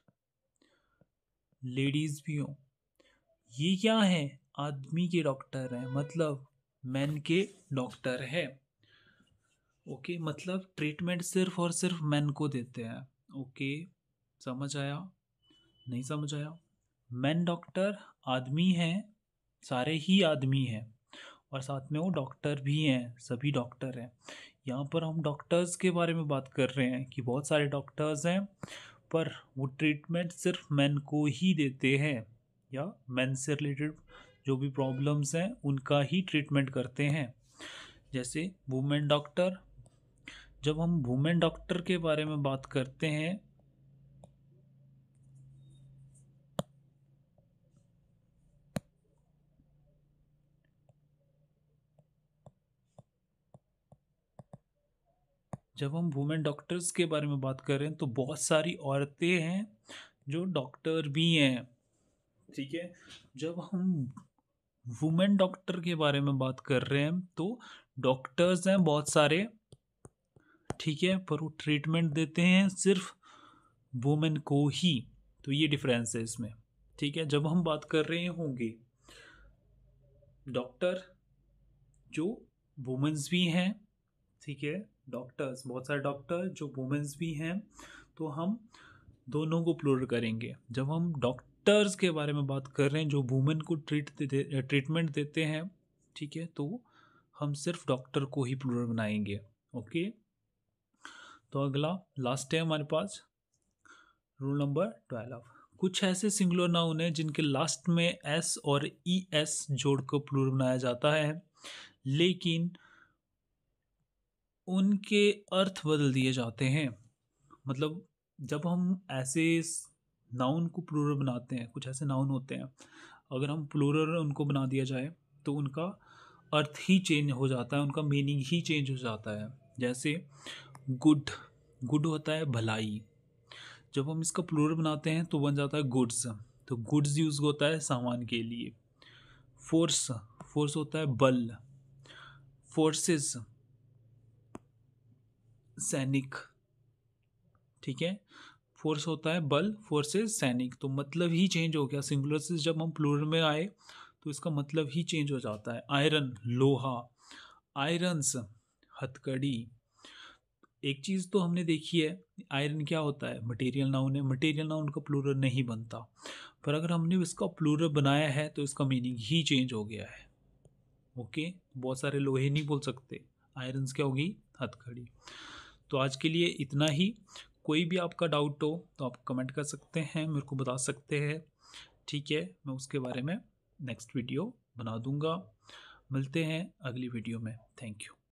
लेडीज भी हों। ये क्या है? आदमी के डॉक्टर हैं, मतलब मैन के डॉक्टर है, ओके, मतलब ट्रीटमेंट सिर्फ और सिर्फ मैन को देते हैं। ओके, समझ आया? नहीं समझ आया? मैन डॉक्टर आदमी हैं, सारे ही आदमी हैं, और साथ में वो डॉक्टर भी हैं, सभी डॉक्टर हैं। यहाँ पर हम डॉक्टर्स के बारे में बात कर रहे हैं कि बहुत सारे डॉक्टर्स हैं, पर वो ट्रीटमेंट सिर्फ मैन को ही देते हैं, या मैन से रिलेटेड जो भी प्रॉब्लम्स हैं उनका ही ट्रीटमेंट करते हैं। जैसे वुमेन डॉक्टर, जब हम वुमेन डॉक्टर के बारे में बात करते हैं जब हम वुमेन डॉक्टर्स के बारे में बात कर रहे हैं तो बहुत सारी औरतें हैं जो डॉक्टर भी हैं, ठीक है। जब हम वुमेन डॉक्टर के बारे में बात कर रहे हैं तो डॉक्टर्स हैं बहुत सारे, ठीक है, पर वो ट्रीटमेंट देते हैं सिर्फ वुमेन को ही, तो ये डिफरेंस है इसमें, ठीक है। जब हम बात कर रहे होंगे डॉक्टर जो वुमेन्स भी हैं, ठीक है, डॉक्टर्स, बहुत सारे डॉक्टर जो वुमेन्स भी हैं, तो हम दोनों को प्लूरल करेंगे। जब हम डॉक्टर्स के बारे में बात कर रहे हैं जो वुमेन को ट्रीटमेंट देते हैं, ठीक है, तो हम सिर्फ डॉक्टर को ही प्लूरल बनाएंगे। ओके, तो अगला लास्ट है हमारे पास रूल नंबर 12। कुछ ऐसे सिंगुलर नाउन है जिनके लास्ट में एस और ई एस जोड़कर प्लूरल बनाया जाता है, लेकिन उनके अर्थ बदल दिए जाते हैं। मतलब जब हम ऐसे नाउन को प्लूरल बनाते हैं, कुछ ऐसे नाउन होते हैं, अगर हम प्लूरल उनको बना दिया जाए तो उनका अर्थ ही चेंज हो जाता है, उनका मीनिंग ही चेंज हो जाता है। जैसे गुड, गुड होता है भलाई, जब हम इसका प्लूरल बनाते हैं तो बन जाता है गुड्स, तो गुड्स यूज होता है सामान के लिए। फोर्स, फोर्स होता है बल, फोर्सेस सैनिक, ठीक है। फोर्स होता है बल, फोर्सेस सैनिक, तो मतलब ही चेंज हो गया। सिंगुलर से जब हम प्लूरल में आए तो इसका मतलब ही चेंज हो जाता है। आयरन लोहा, आयरन्स हथकड़ी। एक चीज़ तो हमने देखी है, आयरन क्या होता है, मटेरियल नाउन है, मटेरियल नाउन का प्लूरल नहीं बनता, पर अगर हमने इसका प्लूरल बनाया है तो इसका मीनिंग ही चेंज हो गया है। ओके, बहुत सारे लोहे नहीं बोल सकते, आयरन्स क्या होगी, हथकड़ी। तो आज के लिए इतना ही। कोई भी आपका डाउट हो तो आप कमेंट कर सकते हैं, मेरे को बता सकते हैं, ठीक है। मैं उसके बारे में नेक्स्ट वीडियो बना दूंगा। मिलते हैं अगली वीडियो में। Thank you.